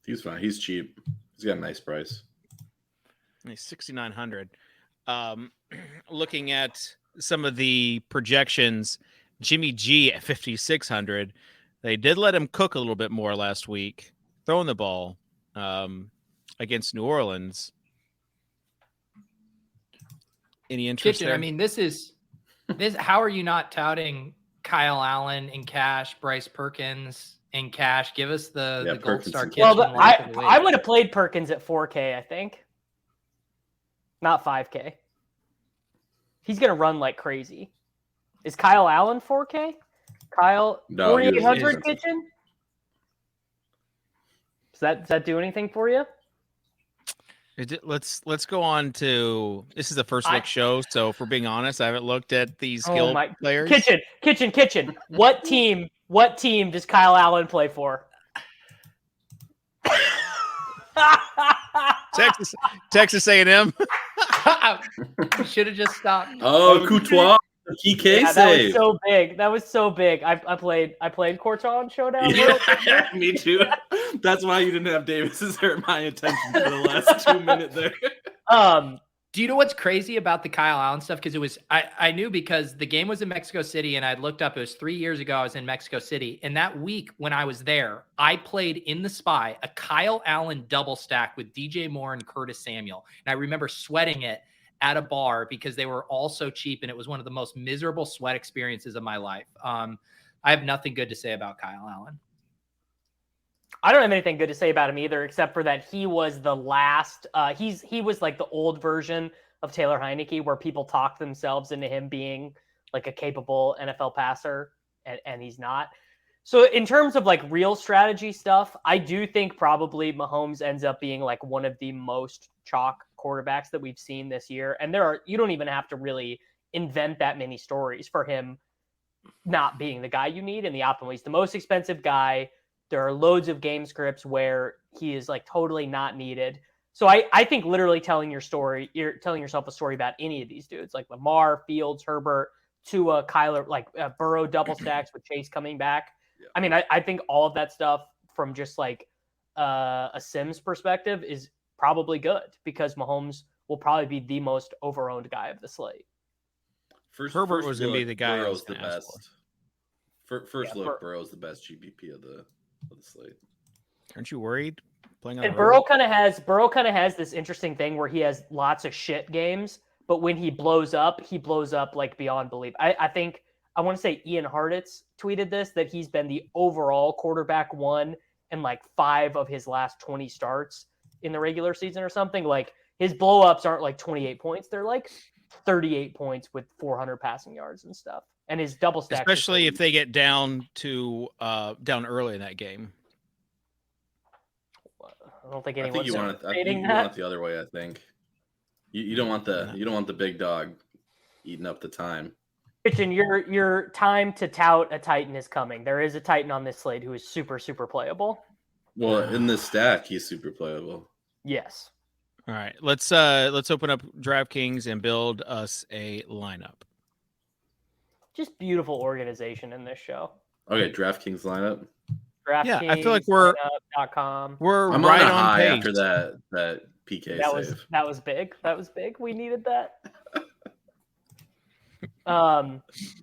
He's fine. He's cheap. He's got a nice price. He's 6,900. Looking at some of the projections, Jimmy G at 5,600. They did let him cook a little bit more last week, throwing the ball against New Orleans. Any interest Kitchen. there? I mean, this. How are you not touting Kyle Allen in cash, Bryce Perkins in cash? Give us the gold Perkins star in kitchen. Well, but lock of the week. I would have played Perkins at 4K, I think. Not 5K. He's going to run like crazy. Is Kyle Allen 4K? Kyle, No, 4,800 he kitchen? Does that do anything for you? Let's go on to this is the first look show, so if we're being honest, I haven't looked at these skill players. Kitchen. What team does Kyle Allen play for? Texas A&M. Should have just stopped. Oh, Couture, PK Yeah, save. That was so big. I played Courtois Showdown. Yeah, me too. That's why you didn't have Davis's hurt my attention for the last 2 minutes there. Do you know what's crazy about the Kyle Allen stuff? Because I knew because the game was in Mexico City and I looked up, it was 3 years ago I was in Mexico City. And that week when I was there, I played in the Spy, a Kyle Allen double stack with DJ Moore and Curtis Samuel. And I remember sweating it at a bar because they were all so cheap. And it was one of the most miserable sweat experiences of my life. I have nothing good to say about Kyle Allen. I don't have anything good to say about him either, except for that he was the last. He was like the old version of Taylor Heineke, where people talked themselves into him being like a capable NFL passer, and he's not. So in terms of like real strategy stuff, I do think probably Mahomes ends up being like one of the most chalk quarterbacks that we've seen this year. And you don't even have to really invent that many stories for him not being the guy you need in the optimal. He's the most expensive guy. There are loads of game scripts where he is like totally not needed. So I think literally telling yourself a story about any of these dudes, like Lamar, Fields, Herbert, Tua, Kyler, like Burrow double stacks with Chase coming back. Yeah. I mean, I think all of that stuff from just like a Sims perspective is probably good because Mahomes will probably be the most overowned guy of the slate. Herbert was going to be the guy. Burrow's the best. First look, Burrow's the best GPP of the slate. Aren't you worried playing on? And Burrow kind of has this interesting thing where he has lots of shit games, but when he blows up like beyond belief. I think I want to say Ian Hartitz tweeted this, that he's been the overall quarterback one in like 5 of his last 20 starts in the regular season or something. Like his blow ups aren't like 28 points; they're like 38 points with 400 passing yards and stuff. And his double stack, especially if they get down early in that game. I don't think anyone's you want it the other way. I think you don't want the big dog eating up the time. Kitchen, your time to tout a Titan is coming. There is a Titan on this slate who is super, super playable. Well, in this stack, he's super playable. Yes. All right, let's open up DraftKings and build us a lineup. Just beautiful organization in this show. Okay, DraftKings lineup. DraftKings, yeah, I feel like we're I'm right on a on high pace after that PK save. That was big. That was big. We needed that.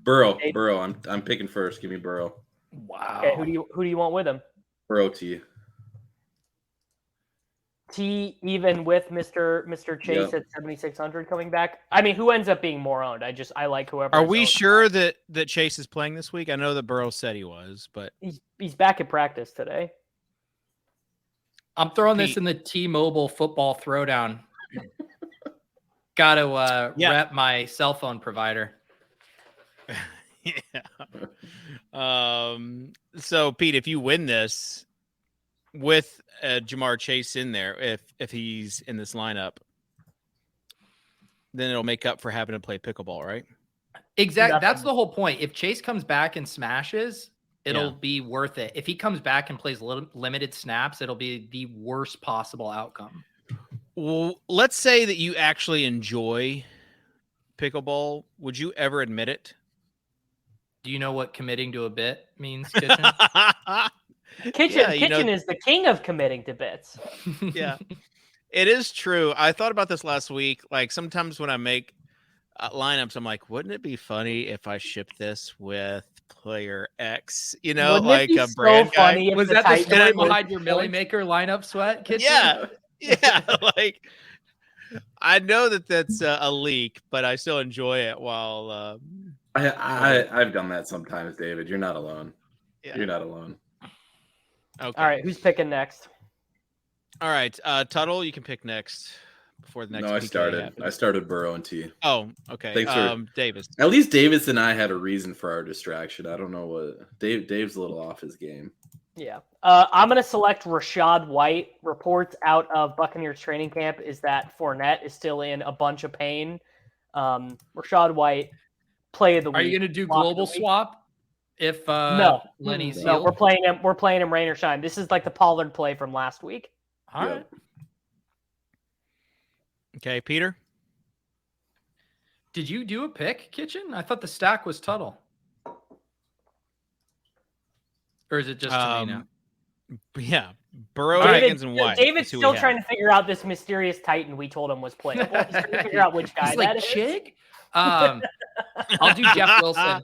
Burrow. I'm picking first. Give me Burrow. Wow. Okay, who do you want with him? Burrow T. T even with Mr. Chase at 7,600 coming back. I mean, who ends up being more owned? I like whoever. Are we sure that Chase is playing this week? I know that Burrow said he was, but he's back at practice today. I'm throwing this in the T-Mobile football throwdown. Got to rep my cell phone provider. Yeah. So Pete, if you win this with Jamar Chase in there, if he's in this lineup, then it'll make up for having to play pickleball, right? Exactly. That's the whole point. If Chase comes back and smashes, it'll be worth it. If he comes back and plays limited snaps, it'll be the worst possible outcome. Well, let's say that you actually enjoy pickleball. Would you ever admit it? Do you know what committing to a bit means, Kitchen? Kitchen is the king of committing to bits. Yeah, it is true. I thought about this last week. Like sometimes when I make lineups, I'm like, wouldn't it be funny if I ship this with player X? You know, wouldn't like a brand guy. Was that the story behind your Millie Maker lineup sweat, Kitchen? Yeah. Like I know that's a leak, but I still enjoy it. While I've done that sometimes, David. You're not alone. Yeah. You're not alone. Okay. All right, who's picking next? All right, Tuttle, you can pick next before the next. No, PK I started Burrow and T. Oh, okay. Thanks Davis. At least Davis and I had a reason for our distraction. I don't know what Dave's a little off his game. Yeah. I'm going to select Rashad White. Reports out of Buccaneers training camp is that Fournette is still in a bunch of pain. Rashad White, play of the week. Are you going to do global swap? If Lenny's no, healed? we're playing him rain or shine. This is like the Pollard play from last week. All right. Okay, Peter. Did you do a pick, Kitchen? I thought the stack was Tuttle. Or is it just to me now? Yeah, Burrow, David, Higgins, and White. David's That's who we still have. trying to figure out this mysterious Titan we told him was playable. He's trying to figure out which guy He's that like is. Chig. I'll do Jeff Wilson.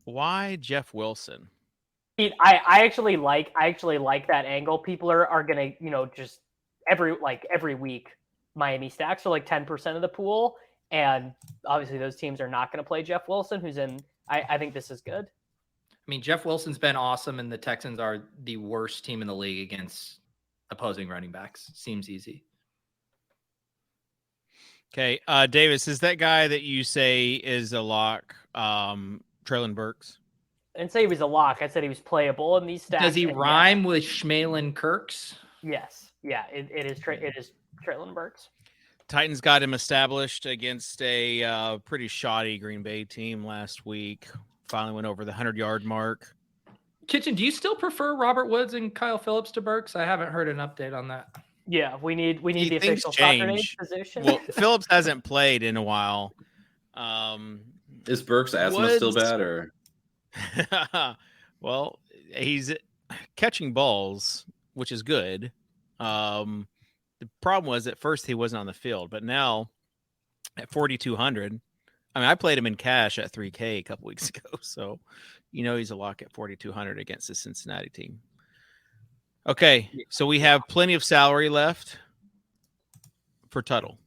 Why Jeff Wilson? Pete, I actually like that angle. People are gonna, just every week Miami stacks are like 10% of the pool, and obviously those teams are not gonna play Jeff Wilson, who's in. I think this is good. I mean, Jeff Wilson's been awesome, and the Texans are the worst team in the league against opposing running backs. Seems easy. Okay, Davis, is that guy that you say is a lock, Traylon Burks? I didn't say he was a lock. I said he was playable in these stats. Does he and rhyme with Schmalin Kirks? Yes. Yeah, it is Traylon Burks. Titans got him established against a pretty shoddy Green Bay team last week. Finally went over the 100-yard mark. Kitchen, do you still prefer Robert Woods and Kyle Phillips to Burks? I haven't heard an update on that. Yeah, we need the Things official soccer name change. position. Well, Phillips hasn't played in a while. Is Burks' asthma Woods- still bad, or well, he's catching balls, which is good. The problem was at first he wasn't on the field, but now at 4,200, I mean, I played him in cash at 3K a couple weeks ago, so he's a lock at 4,200 against the Cincinnati team. Okay, so we have plenty of salary left for Tuttle.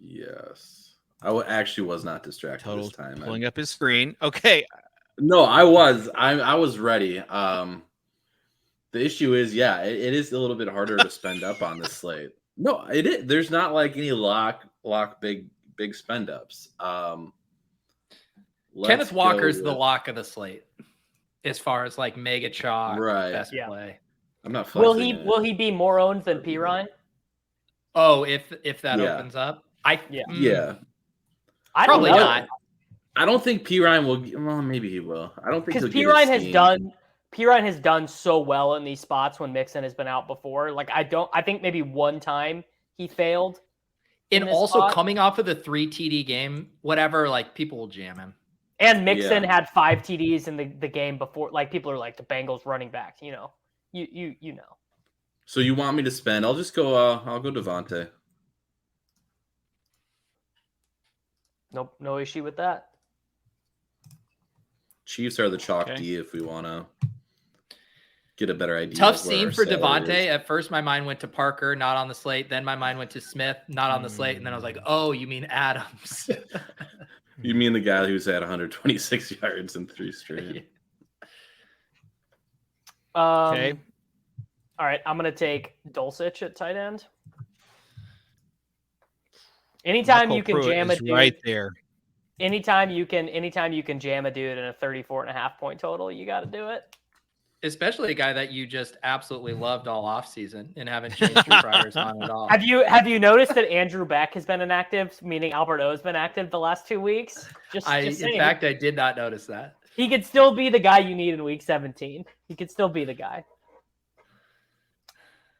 yes, I actually was not distracted Tuttle's this time. pulling up his screen. Okay, No, I was. I was ready. The issue is, it is a little bit harder to spend up on this slate. No, it is. There's not like any lock big spend ups. Kenneth Walker's the lock of the slate, as far as like mega chalk, Right. best Yeah. play. I'm not. Will flexing it. he be more owned than P. Ryan? Oh, if that Yeah. opens up, Yeah. Yeah, I don't Probably know. not. I don't think P Ryan will. Well, maybe he will. I don't think Because he'll P. get Ryan his has done so well in these spots when Mixon has been out before. Like I think maybe one time he failed. And in this also spot. coming off of the 3 TD game, whatever, like people will jam him. And Mixon had 5 TDs in the game before. Like people are like the Bengals running back. You know. So you want me to spend? I'll just go. I'll go Devontae. Nope, no issue with that. Chiefs are the chalk Okay. D if we want to get a better idea. Tough of where scene our for salary Devontae. is. At first, my mind went to Parker, not on the slate. Then my mind went to Smith, not on the slate. And then I was like, oh, you mean Adams. You mean the guy who's had 126 yards in 3 straight? Okay. All right, I'm gonna take Dulcich at tight end. Anytime Michael you can Pruitt jam a is dude, right there. anytime you can jam a dude in a 34.5 point total, you got to do it. Especially a guy that you just absolutely loved all offseason and haven't changed your priors on at all. Have you noticed that Andrew Beck has been inactive, meaning Albert O has been active the last 2 weeks? Just In saying. fact, I did not notice that. He could still be the guy you need in week 17. He could still be the guy.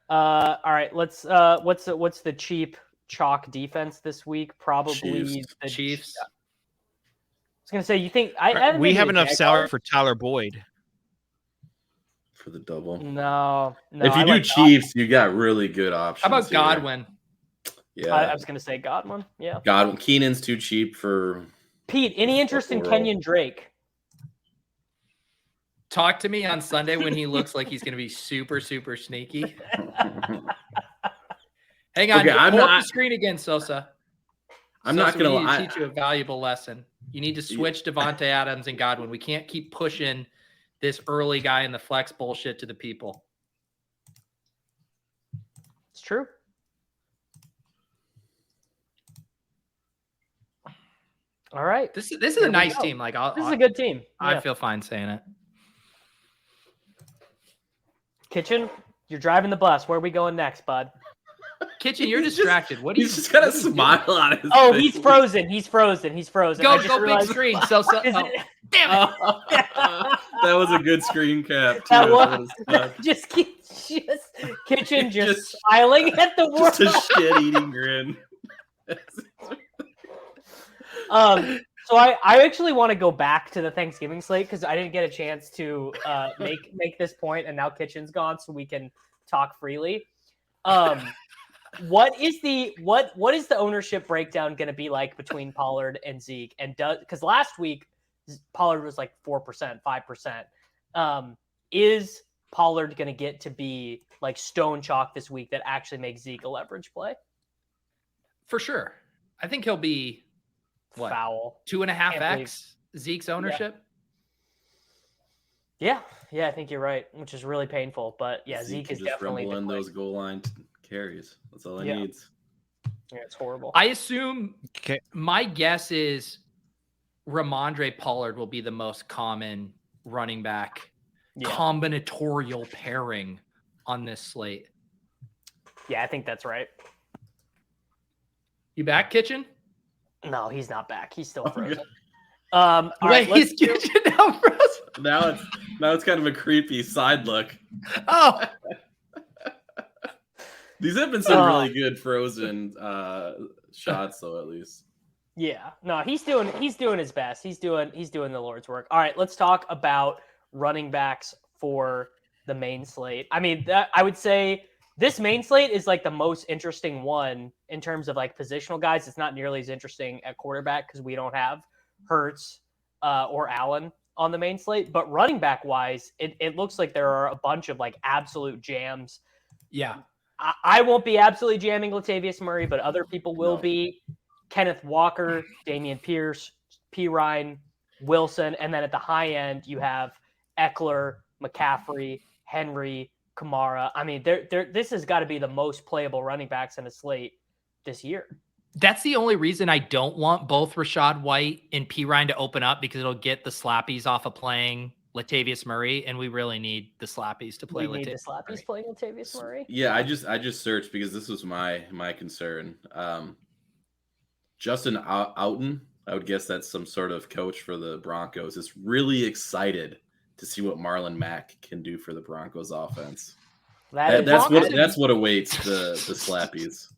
All right, let's what's the cheap chalk defense this week? Probably Chiefs. the Chiefs. I was gonna say, you think I We maybe have the enough Jaguars? salary for Tyler Boyd. For the double. No. If I you do like Chiefs, you got really good options. How about here. Godwin? Yeah, I was gonna say Godwin. Yeah. Godwin. Keenan's too cheap for. Pete, any interest in Overall. Kenyon Drake? Talk to me on Sunday when he looks like he's going to be super, super sneaky. Hang on. Okay, I'm pull up not- the screen again, Sosa. I'm not Sosa, gonna we need to lie. teach you a valuable lesson. You need to switch Devontae Adams and Godwin. We can't keep pushing this early guy in the flex bullshit to the people. It's true. All right. This is Here a we nice go. team. Like This is a good team. I Yeah. feel fine saying it. Kitchen, you're driving the bus. Where are we going next, bud? Kitchen, you're He's distracted. What do you? He's just got a what are you doing? smile on his Oh, face. he's frozen. He's frozen. He's frozen. I Go, just go, big realized- screen. Sosa. Is Oh, it- damn it. That was a good screen cap. Too. That That was was just Kitchen just Just- smiling at the world. just a shit-eating grin. So I actually want to go back to the Thanksgiving slate because I didn't get a chance to make this point, and now Kitchen's gone, so we can talk freely. What is the ownership breakdown going to be like between Pollard and Zeke? And because last week Pollard was like 4%, 5%. Is Pollard going to get to be like stone chalk this week that actually makes Zeke a leverage play? For sure. I think he'll be foul 2.5x Zeke's ownership. Yeah, I think you're right, which is really painful. But yeah, Zeke is just definitely rumble in those goal line carries. That's all he needs. Yeah, it's horrible. I assume my guess is Ramondre Pollard will be the most common running back combinatorial pairing on this slate. Yeah, I think that's right. You back, Kitchen? No, he's not back. He's still frozen. Okay. All right, he's Kitchen now frozen. Now it's kind of a creepy side look. Oh. These have been some really good frozen shots, though. At least. Yeah, no, he's doing his best. He's doing the Lord's work. All right, let's talk about running backs for the main slate. I mean, I would say this main slate is like the most interesting one in terms of like positional guys. It's not nearly as interesting at quarterback because we don't have Hurts or Allen on the main slate. But running back wise, it looks like there are a bunch of like absolute jams. Yeah. I won't be absolutely jamming Latavius Murray, but other people will be. Kenneth Walker, Damian Pierce, Pirine, Wilson, and then at the high end you have Eckler, McCaffrey, Henry, Kamara. I mean, this has got to be the most playable running backs in a slate this year. That's the only reason I don't want both Rachaad White and Pirine to open up, because it'll get the slappies off of playing Latavius Murray, and we really need the slappies to play. We need the slappies playing Latavius Murray. Yeah, I just searched because this was my concern. Justin Outen, I would guess that's some sort of coach for the Broncos, is really excited to see what Marlon Mack can do for the Broncos offense. That's what awaits the slappies.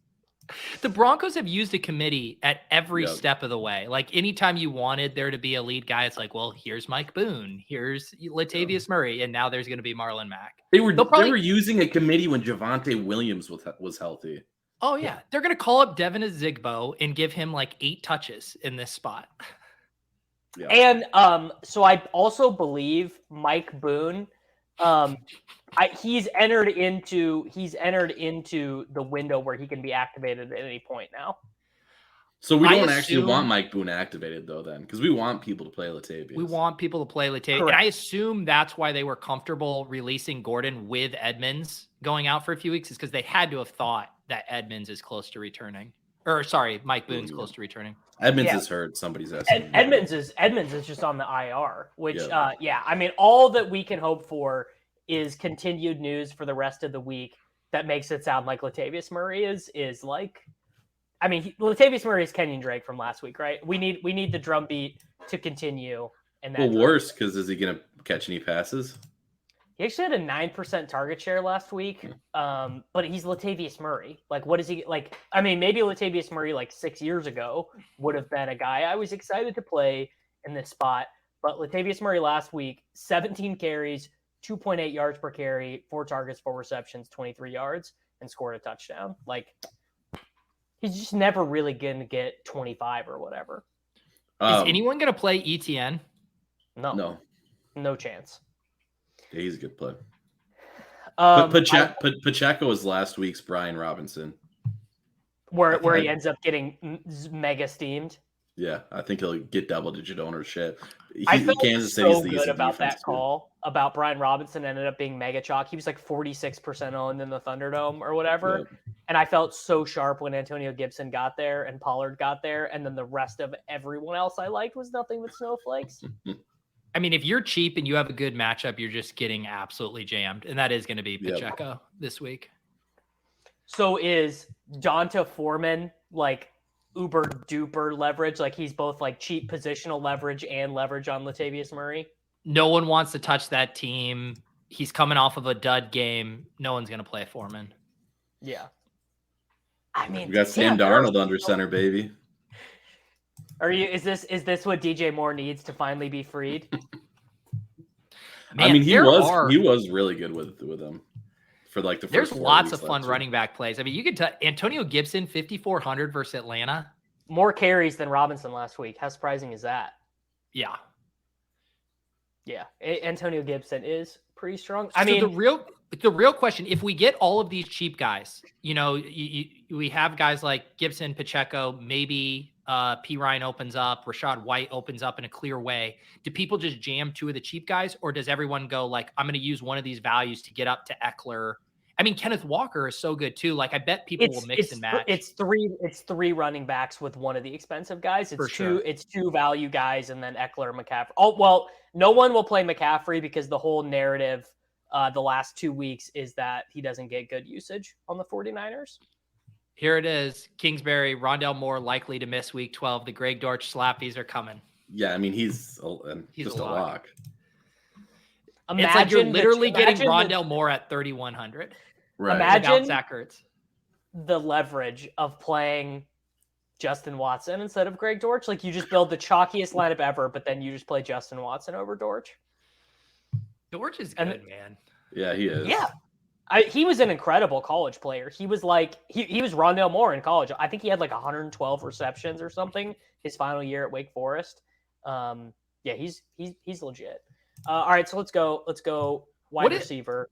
The Broncos have used a committee at every step of the way. Like anytime you wanted there to be a lead guy, it's like, well, here's Mike Boone, here's Latavius Murray, and now there's going to be Marlon Mack. They were using a committee when Javonte Williams was healthy. Oh, yeah. They're going to call up Devin Azigbo and give him like 8 touches in this spot. Yeah. And so I also believe Mike Boone, he's entered into the window where he can be activated at any point now. So we don't actually want Mike Boone activated, though, then, because we want people to play Latavius. We want people to play Latavius. And I assume that's why they were comfortable releasing Gordon with Edmonds going out for a few weeks, is because they had to have thought that Edmonds is close to returning. Or, sorry, Mike Boone's close to returning. Edmonds is hurt. Somebody's asking. Edmonds is just on the IR, which, I mean, all that we can hope for is continued news for the rest of the week that makes it sound like Latavius Murray is like, I mean, Latavius Murray is Kenyon Drake from last week, right? We need the drumbeat to continue. And worse, because is he going to catch any passes? He actually had a 9% target share last week, but he's Latavius Murray. Like, what is he like? I mean, maybe Latavius Murray like 6 years ago would have been a guy I was excited to play in this spot. But Latavius Murray last week, 17 carries, 2.8 yards per carry, 4 targets, 4 receptions, 23 yards, and scored a touchdown. Like, he's just never really going to get 25 or whatever. Is anyone going to play ETN? No chance. Yeah, he's a good play. Pacheco was last week's Brian Robinson. Where he ends up getting mega steamed. Yeah, I think he'll get double-digit ownership. I felt Kansas so good about that call about Brian Robinson ended up being mega chalk. He was like 46% owned in the Thunderdome or whatever. Yep. And I felt so sharp when Antonio Gibson got there and Pollard got there. And then the rest of everyone else I liked was nothing but snowflakes. I mean, if you're cheap and you have a good matchup, you're just getting absolutely jammed. And that is going to be Pacheco this week. So is Donta Foreman like uber duper leverage? Like he's both like cheap positional leverage and leverage on Latavius Murray? No one wants to touch that team. He's coming off of a dud game. No one's going to play Foreman. Yeah. I mean, we got Sam Darnold under center, baby. Is this what DJ Moore needs to finally be freed? Man, I mean, he was really good with them for like the first. There's 4 lots weeks of fun last year. running back plays. I mean, you could tell Antonio Gibson 5,400 versus Atlanta. More carries than Robinson last week. How surprising is that? Yeah. Yeah, Antonio Gibson is pretty strong. I mean, the real question, if we get all of these cheap guys, we have guys like Gibson, Pacheco, maybe P. Ryan opens up, Rashad White opens up in a clear way. Do people just jam 2 of the cheap guys, or does everyone go like, I'm going to use one of these values to get up to Eckler? I mean, Kenneth Walker is so good too. Like, I bet people will mix and match. It's three running backs with one of the expensive guys. It's 2 value guys and then Eckler, McCaffrey. Oh, well, no one will play McCaffrey because the whole narrative the last 2 weeks is that he doesn't get good usage on the 49ers. Here it is. Kingsbury, Rondell Moore likely to miss week 12. The Greg Dortch slappies are coming. Yeah, I mean, he's just a lock. It's like you're literally getting Rondell Moore at 3,100. Right. Imagine Zach Ertz. The leverage of playing Justin Watson instead of Greg Dortch. Like, you just build the chalkiest lineup ever, but then you just play Justin Watson over Dortch. Dortch is good, man. Yeah, he is. Yeah. He was an incredible college player. He was like he was Rondell Moore in college. I think he had like 112 receptions or something his final year at Wake Forest. Yeah, he's legit. All right, so let's go wide receiver.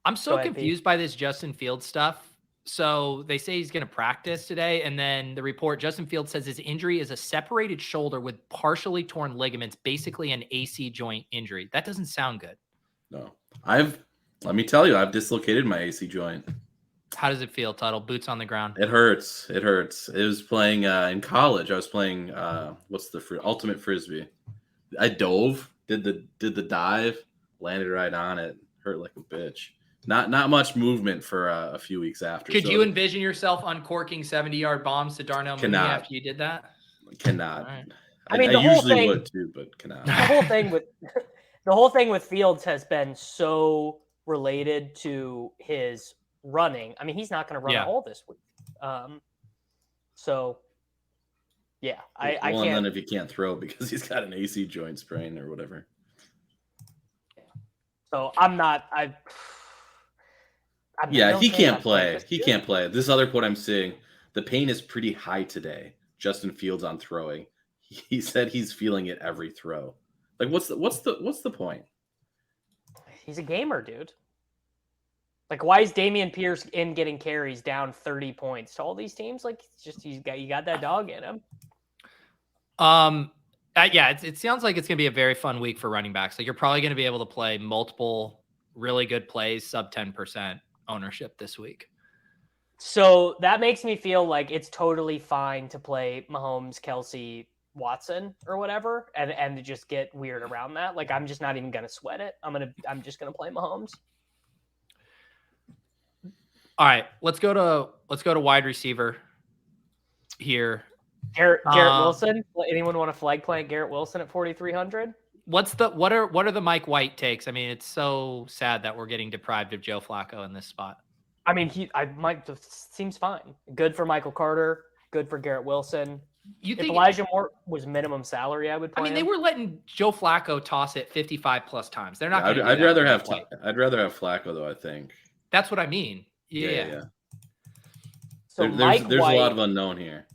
I'm so confused by this Justin Fields stuff. So they say he's going to practice today, and then the report, Justin Fields says his injury is a separated shoulder with partially torn ligaments, basically an AC joint injury. That doesn't sound good. No. Let me tell you, I've dislocated my AC joint. How does it feel, Tuttle? Boots on the ground. It hurts. It was playing in college. I was playing ultimate frisbee. I dove, did the dive, landed right on it. Hurt like a bitch. Not much movement for a few weeks after. Could you envision yourself uncorking 70-yard bombs to Darnell Mooney after you did that? Cannot. Right. I usually would too, but cannot. The whole thing with Fields has been so related to his running. I mean, he's not going to run all this week. So, yeah, I can't. And then if he can't throw because he's got an AC joint sprain or whatever. So I'm not. He can't play. He can't play. This other quote I'm seeing: the pain is pretty high today. Justin Fields on throwing. He said he's feeling it every throw. Like, what's the point? He's a gamer, dude. Like, why is Dameon Pierce getting carries down 30 points to all these teams? Like, it's just you got that dog in him. It sounds like it's going to be a very fun week for running backs. Like, you're probably going to be able to play multiple really good plays, sub 10% ownership this week. So that makes me feel like it's totally fine to play Mahomes, Kelsey, Watson or whatever, and to just get weird around that. Like, I'm just not even gonna sweat it. I'm just gonna play Mahomes. All right, let's go to wide receiver here. Garrett Wilson. Anyone want to flag plant Garrett Wilson at 4,300? What are the Mike White takes? I mean, it's so sad that we're getting deprived of Joe Flacco in this spot. I mean, seems fine. Good for Michael Carter. Good for Garrett Wilson. If Elijah Moore was minimum salary, I would play him. They were letting Joe Flacco toss it 55 plus times. They're not going to. I'd rather have Flacco though. I think that's what I mean. Yeah. So there's a lot of unknown here.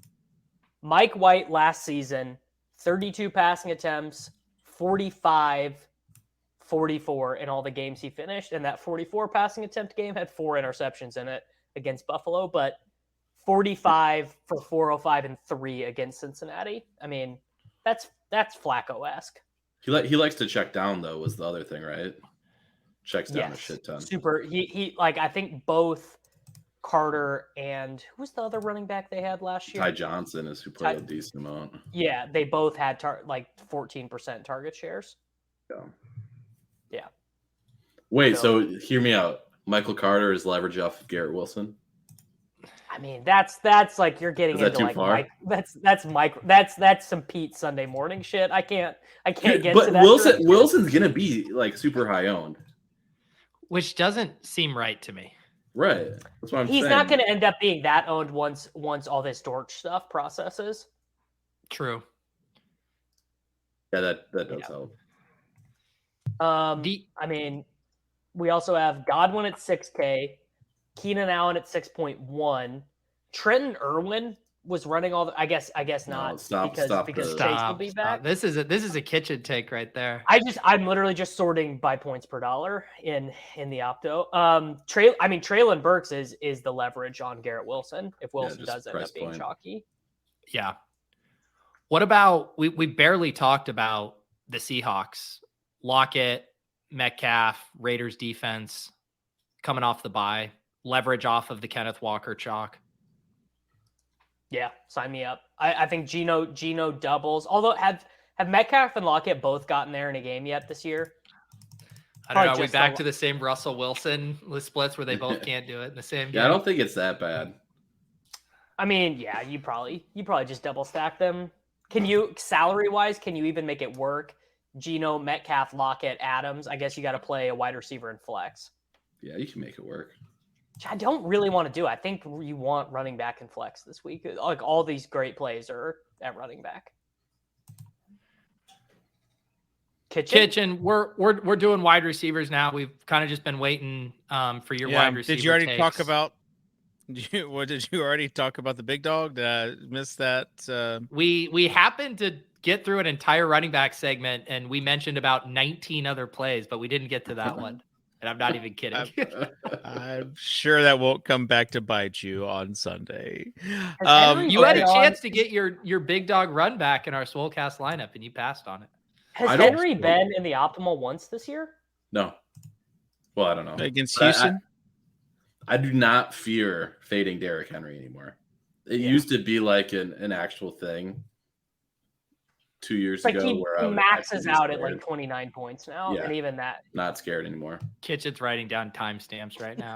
Mike White last season, 32 passing attempts, 45, 44 in all the games he finished, and that 44 passing attempt game had 4 interceptions in it against Buffalo, but 45 for 405 and 3 against Cincinnati. I mean, that's Flacco-esque. He likes to check down though, was the other thing, right? Checks down a shit ton. Super. He I think both Carter and who was the other running back they had last year? Ty Johnson is who played a decent amount. Yeah, they both had 14% target shares. Yeah. Wait, so hear me out. Michael Carter is leverage off of Garrett Wilson. I mean, that's like you're getting into like far? that's some Pete Sunday morning shit. I can't get to that. But Wilson's gonna be like super high owned, which doesn't seem right to me. Right, that's what I'm saying. He's not going to end up being that owned once all this Dortch stuff processes. True. Yeah, that does help. I mean, we also have Godwin at 6K, Keenan Allen at 6.1. Trenton Irwin was running all the. I guess not because Chase will be back. This is a kitchen take right there. I'm literally just sorting by points per dollar in the opto. Traylon Burks is the leverage on Garrett Wilson if Wilson does end up being chalky. Yeah. What about we barely talked about the Seahawks, Lockett, Metcalf, Raiders defense coming off the bye, leverage off of the Kenneth Walker chalk. Yeah, sign me up. I think Geno doubles. Although have Metcalf and Lockett both gotten there in a game yet this year? I don't know. Are we back to the same Russell Wilson splits where they both can't do it in the same game? Yeah, I don't think it's that bad. I mean, yeah, you probably just double stack them. Can you salary wise? Can you even make it work? Geno, Metcalf, Lockett, Adams. I guess you got to play a wide receiver and flex. Yeah, you can make it work. I don't really want to do. I think you want running back and flex this week. Like all these great plays are at running back. Kitchen, we're doing wide receivers now. We've kind of just been waiting for your wide receiver. Did you already takes. talk about? Did you already talk about the big dog? Did I miss that? We happened to get through an entire running back segment, and we mentioned about 19 other plays, but we didn't get to that one. And I'm not even kidding. I'm sure that won't come back to bite you on Sunday. You had a chance to get your big dog run back in our Swolecast lineup, and you passed on it. Has Henry been in the optimal once this year? No. Well, I don't know. Against Houston? I do not fear fading Derrick Henry anymore. It used to be like an actual thing 2 years ago. He where maxes out at like 29 points now, and even that. Not scared anymore. Kitchen's writing down timestamps right now.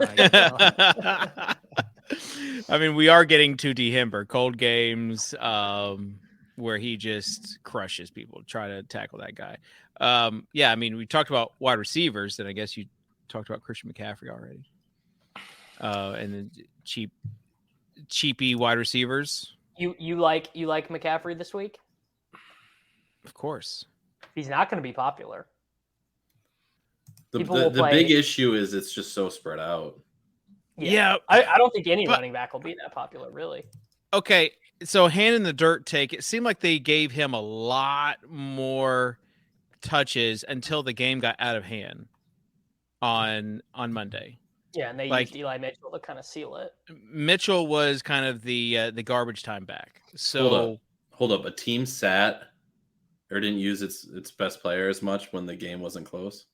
I mean, we are getting to Himber cold games where he just crushes people. Try to tackle that guy. Yeah, I mean, we talked about wide receivers, and I guess you talked about Christian McCaffrey already. And then cheapy wide receivers. You like McCaffrey this week? Of course. He's not going to be popular. The big issue is it's just so spread out. Yeah. I don't think any running back will be that popular, really. Okay, so hand in the dirt take. It seemed like they gave him a lot more touches until the game got out of hand on Monday. Yeah, and they used Eli Mitchell to kind of seal it. Mitchell was kind of the garbage time back. So hold up. A team sat or didn't use its best player as much when the game wasn't close.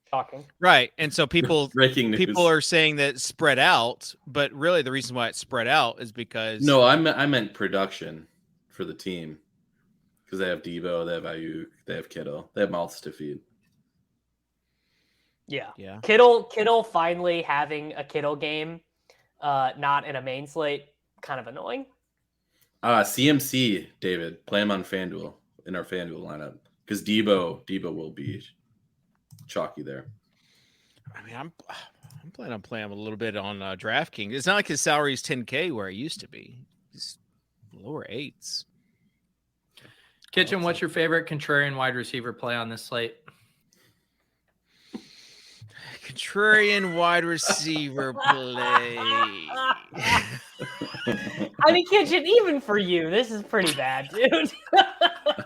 Shocking. Right. And so people are saying that it's spread out, but really the reason why it's spread out is because No, I meant production for the team. Because they have Debo, they have Ayuk, they have Kittle. They have mouths to feed. Yeah. Kittle finally having a Kittle game, not in a main slate, kind of annoying. CMC, David, play him on FanDuel in our FanDuel lineup because Debo will be chalky there. I mean, I'm planning on playing him a little bit on DraftKings. It's not like his salary is $10K where it used to be. He's lower eights. Kitchen, what's your favorite contrarian wide receiver play on this slate? Contrarian wide receiver play. I mean, Kitchen, even for you, this is pretty bad, dude.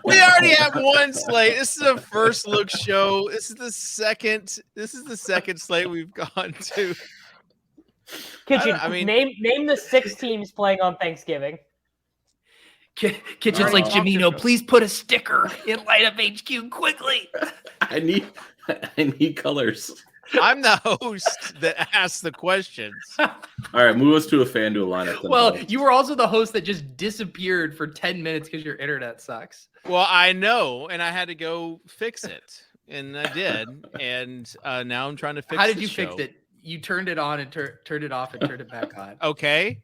We already have one slate. This is a first look show. This is the second slate we've gone to. Kitchen, name the 6 teams playing on Thanksgiving. Kitchen's like, Jamino, please put a sticker in Light Up HQ quickly. I need colors. I'm the host that asks the questions. All right, move us to a FanDuel lineup. Well, you were also the host that just disappeared for 10 minutes because your internet sucks. Well, I know, and I had to go fix it, and I did, and now I'm trying to fix it. How did you fix it? You turned it on and turned it off and turned it back on. Okay.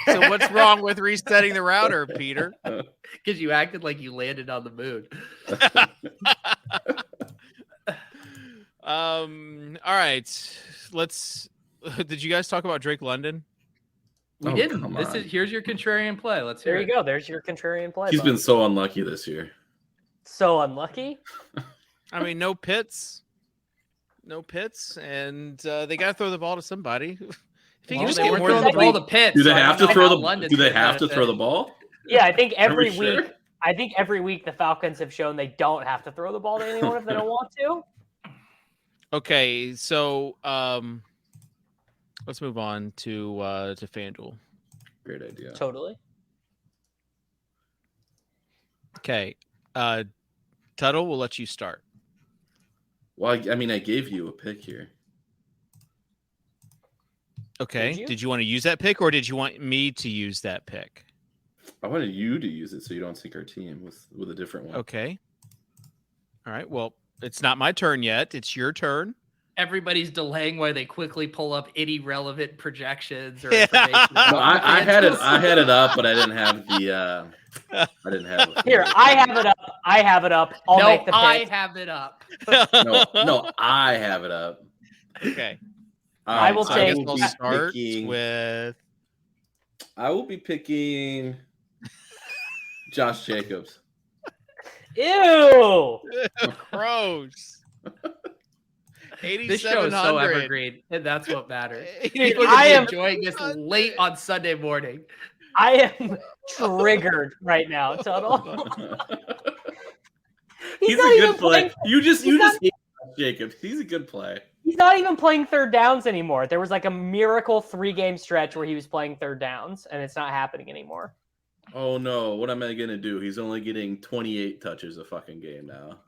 So what's wrong with resetting the router, Peter? Because you acted like you landed on the moon. All right. Did you guys talk about Drake London? We Oh, didn't. come on. Here's your contrarian play. Let's hear There you it. go. There's your contrarian play. He's bud. been so unlucky this year. So unlucky. I mean, no Pitts, and they got to throw the ball to somebody. If he Well, can just they get were more throwing than the ball to Pitts. Do they so I have don't to know throw how the? London's Do they gonna have to throw the benefit. ball? Yeah, I think Are we every week. sure? I think every week the Falcons have shown they don't have to throw the ball to anyone if they don't want to. Okay, so let's move on to FanDuel. Great idea. Totally. Okay, Tuttle, we'll let you start. Well, I mean, I gave you a pick here. Okay, you? did you want to use that pick, or did you want me to use that pick? I wanted you to use it so you don't sink our team with a different one. Okay. All right. Well, it's not my turn yet. It's your turn. Everybody's delaying while they quickly pull up any relevant projections or Yeah. information. No, about the I had it. Panthers. I had it up, but I didn't have the. I didn't have it. Here, I have it up. I'll No, make the pick. I have it up. No, I have it up. Okay. All I will So I guess take- I'll be start picking- with. I will be picking Josh Jacobs. Ew. Gross. This show is so 8,700. evergreen, and that's what matters. Dude, People are I gonna be am- enjoying this late on Sunday morning. I am triggered right now, Tuttle. He's not a even good play. playing- You just not- hate Josh Jacobs. He's a good play. He's not even playing third downs anymore. There was like a miracle 3-game stretch where he was playing third downs, and it's not happening anymore. Oh no, what am I gonna do? He's only getting 28 touches a fucking game now.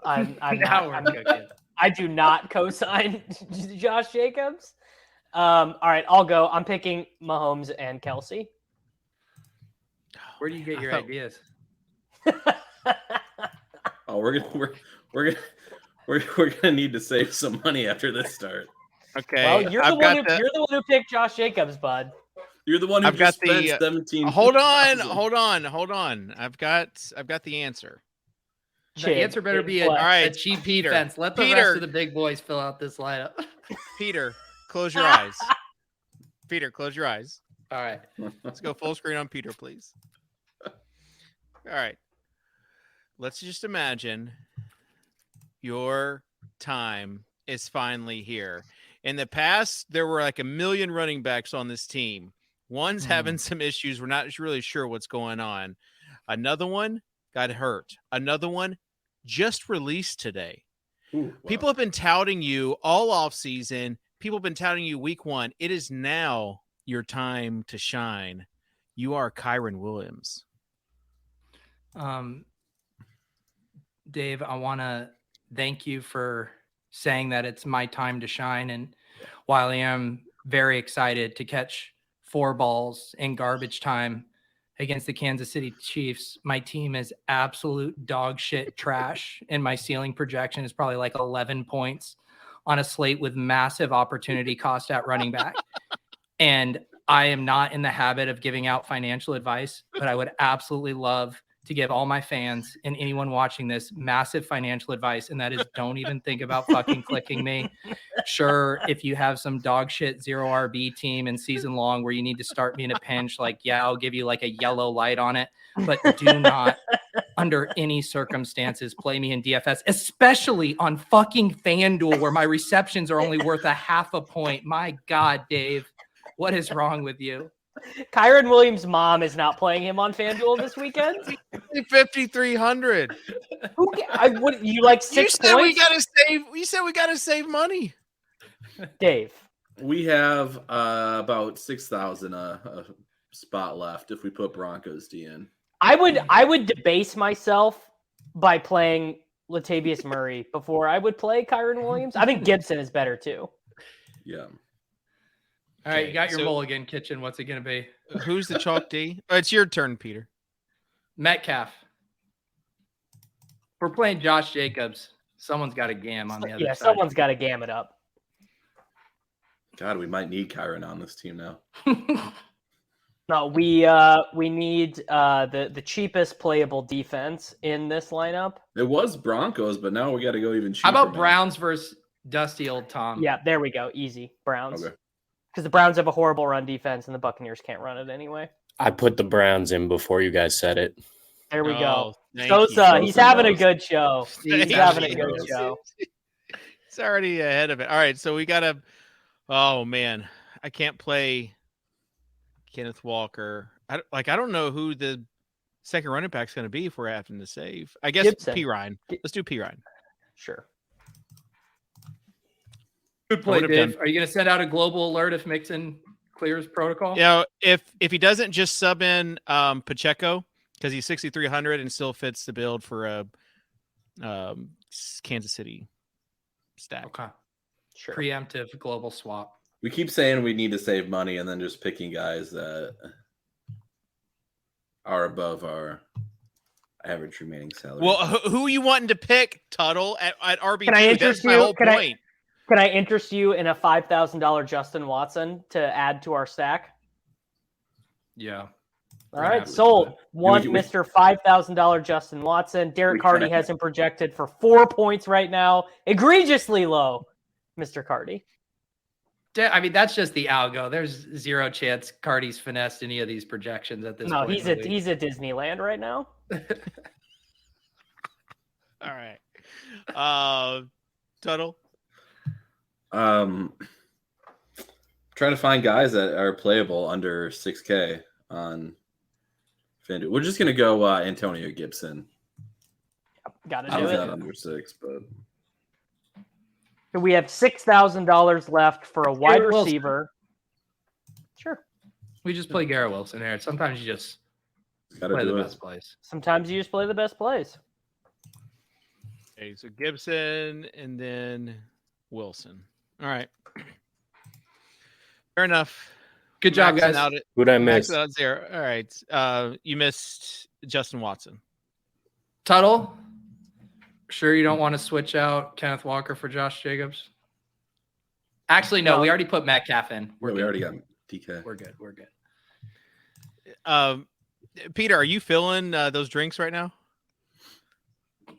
I'm Now we're cooking. I do not co-sign Josh Jacobs. All right, I'll go. I'm picking Mahomes and Kelsey. Where do you get your ideas? Oh, we're gonna need to save some money after this start. Okay. Well, you're I've got the- you're the one who picked Josh Jacobs, bud. You're the one who I've got just spent the, 17. Hold on. I've got the answer. The Chid, answer better be what? a, All right, a cheap Peter. defense. Let the Peter. rest of the big boys fill out this lineup. Peter, close your eyes. Peter, close your eyes. All right. Let's go full screen on Peter, please. All right. Let's just imagine your time is finally here. In the past, there were like a million running backs on this team. One's having some issues. We're not really sure what's going on. Another one got hurt. Another one just released today. Ooh, wow. People have been touting you all off season. People have been touting you week one. It is now your time to shine. You are Kyron Williams. Dave, I want to thank you for saying that it's my time to shine. And while I am very excited to catch 4 balls in garbage time against the Kansas City Chiefs, my team is absolute dog shit trash. And my ceiling projection is probably like 11 points on a slate with massive opportunity cost at running back. And I am not in the habit of giving out financial advice, but I would absolutely love to give all my fans and anyone watching this massive financial advice. And that is, don't even think about fucking clicking me. Sure, if you have some dog shit 0 RB team in season long where you need to start me in a pinch, like, yeah, I'll give you like a yellow light on it, but do not under any circumstances play me in DFS, especially on fucking FanDuel where my receptions are only worth a half a point. My God, Dave, what is wrong with you? Kyron Williams' mom is not playing him on FanDuel this weekend. 5,300. What you like 6 You said points? we gotta save. You said we gotta save money. Dave. We have about 6,000 a spot left if we put Broncos D in. I would debase myself by playing Latavius Murray before I would play Kyron Williams. I think Gibson is better too. Yeah. All right, Okay, you got your so- mulligan, Kitchen. What's it going to be? Who's the chalk D? Oh, it's your turn, Peter. Metcalf. We're playing Josh Jacobs. Someone's got a gam on the other Yeah, side. someone's got to gam it up. God, we might need Kyron on this team now. No, we need the cheapest playable defense in this lineup. It was Broncos, but now we got to go even cheaper. How about man. Browns versus dusty old Tom? Yeah, there we go. Easy. Browns. Okay. because the Browns have a horrible run defense and the Buccaneers can't run it anyway. I put the Browns in before you guys said it. There we go. Thank Sosa, you. he's Sosa having a knows. good show. He's having a good show. It's already ahead of it. All right, so we got to – oh, man. I can't play Kenneth Walker. I don't know who the second running back is going to be if we're having to save. I guess Gibson. P. Ryan. Let's do P. Ryan. Sure. Good play, would've Dave. done- Are you going to send out a global alert if Mixon clears protocol? You know, if he doesn't just sub in Pacheco because he's 6,300 and still fits the build for a Kansas City stack. Okay. Sure. Preemptive global swap. We keep saying we need to save money and then just picking guys that are above our average remaining salary. Well, who you wanting to pick, Tuttle, at RB2? Can I interest That's my you? whole point. Can I interest you in a $5,000 Justin Watson to add to our stack? Yeah. All Right. right, sold. One we- Mr. $5,000 Justin Watson. Derek We Carty can- has him projected for 4 points right now. Egregiously low, Mr. Carty. I mean, that's just the algo. There's zero chance Cardi's finessed any of these projections at this No, point. he's at Disneyland right now. All right. Tuttle. Trying to find guys that are playable under 6K on FanDuel. We're just gonna go Antonio Gibson. Got to I do was it. not under 6, but We have $6,000 left for a wide Garrett Wilson. receiver. Sure. We just play Garrett Wilson here. Sometimes you just gotta play the do it. best plays. Sometimes you just play the best plays. Okay, so Gibson and then Wilson. All right. Fair enough. Good job, Maxing guys. out at- Who'd I miss? maxing out zero. All right. You missed Justin Watson. Tuttle, sure you don't want to switch out Kenneth Walker for Josh Jacobs? Actually, no, we already put Metcalf in. We good. already got DK. We're good. We're good. Peter, are you feeling those drinks right now?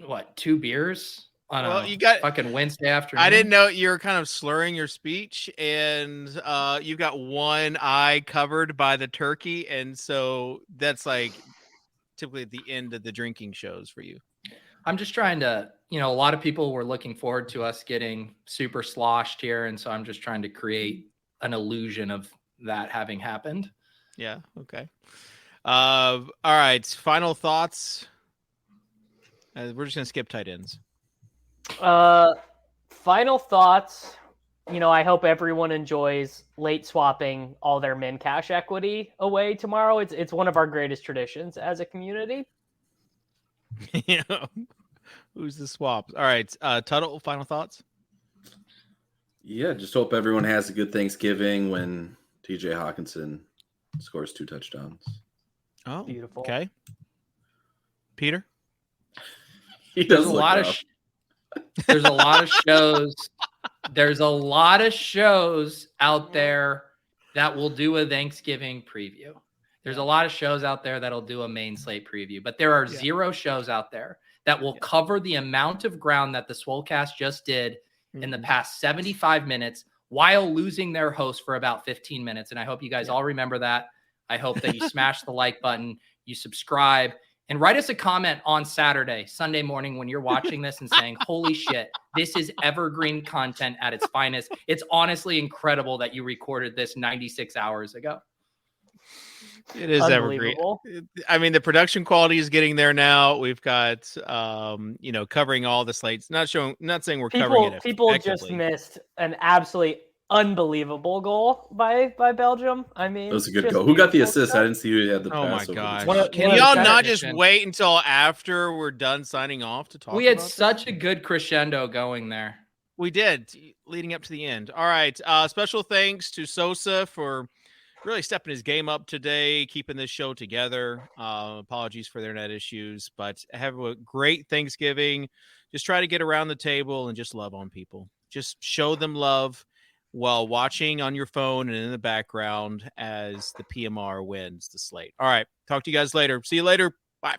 What, 2 beers on Well, a you got- fucking Wednesday afternoon? I didn't know you were kind of slurring your speech, and you've got one eye covered by the turkey, and so that's like typically at the end of the drinking shows for you. I'm just trying to, a lot of people were looking forward to us getting super sloshed here. And so I'm just trying to create an illusion of that having happened. Yeah. Okay. All right. Final thoughts. We're just gonna skip tight ends. Final thoughts. I hope everyone enjoys late swapping all their min cash equity away tomorrow. It's one of our greatest traditions as a community. Yeah. Who's the swaps? All right. Tuttle, final thoughts. Yeah, just hope everyone has a good Thanksgiving when TJ Hawkinson scores 2 touchdowns. Oh, Beautiful. Okay. Peter. He does There's a look lot rough. there's a lot of shows. There's a lot of shows out there that will do a Thanksgiving preview. There's a lot of shows out there that'll do a main slate preview, but there are 0 shows out there that will cover the amount of ground that the Swolecast just did in the past 75 minutes while losing their host for about 15 minutes. And I hope you guys all remember that. I hope that you smash the like button, you subscribe, and write us a comment on Sunday morning when you're watching this and saying, holy shit, this is evergreen content at its finest. It's honestly incredible that you recorded this 96 hours ago. It is evergreen. Unbelievable. I mean, the production quality is getting there now. We've got, covering all the slates. Not saying we're covering it. People just effectively. missed an absolutely unbelievable goal by Belgium. I mean, That was a good just goal. Who got the beautiful assist? stuff. I didn't see who had the Oh my pass. over the gosh! top. One of Can the y'all best not just technicians. wait until after we're done signing off to talk? We had about this? such a good crescendo going there. We did, leading up to the end. All right. Special thanks to Sosa for really stepping his game up today, keeping this show together. Apologies for their net issues, but have a great Thanksgiving. Just try to get around the table and just love on people. Just show them love while watching on your phone and in the background as the PMR wins the slate. All right. Talk to you guys later. See you later. Bye.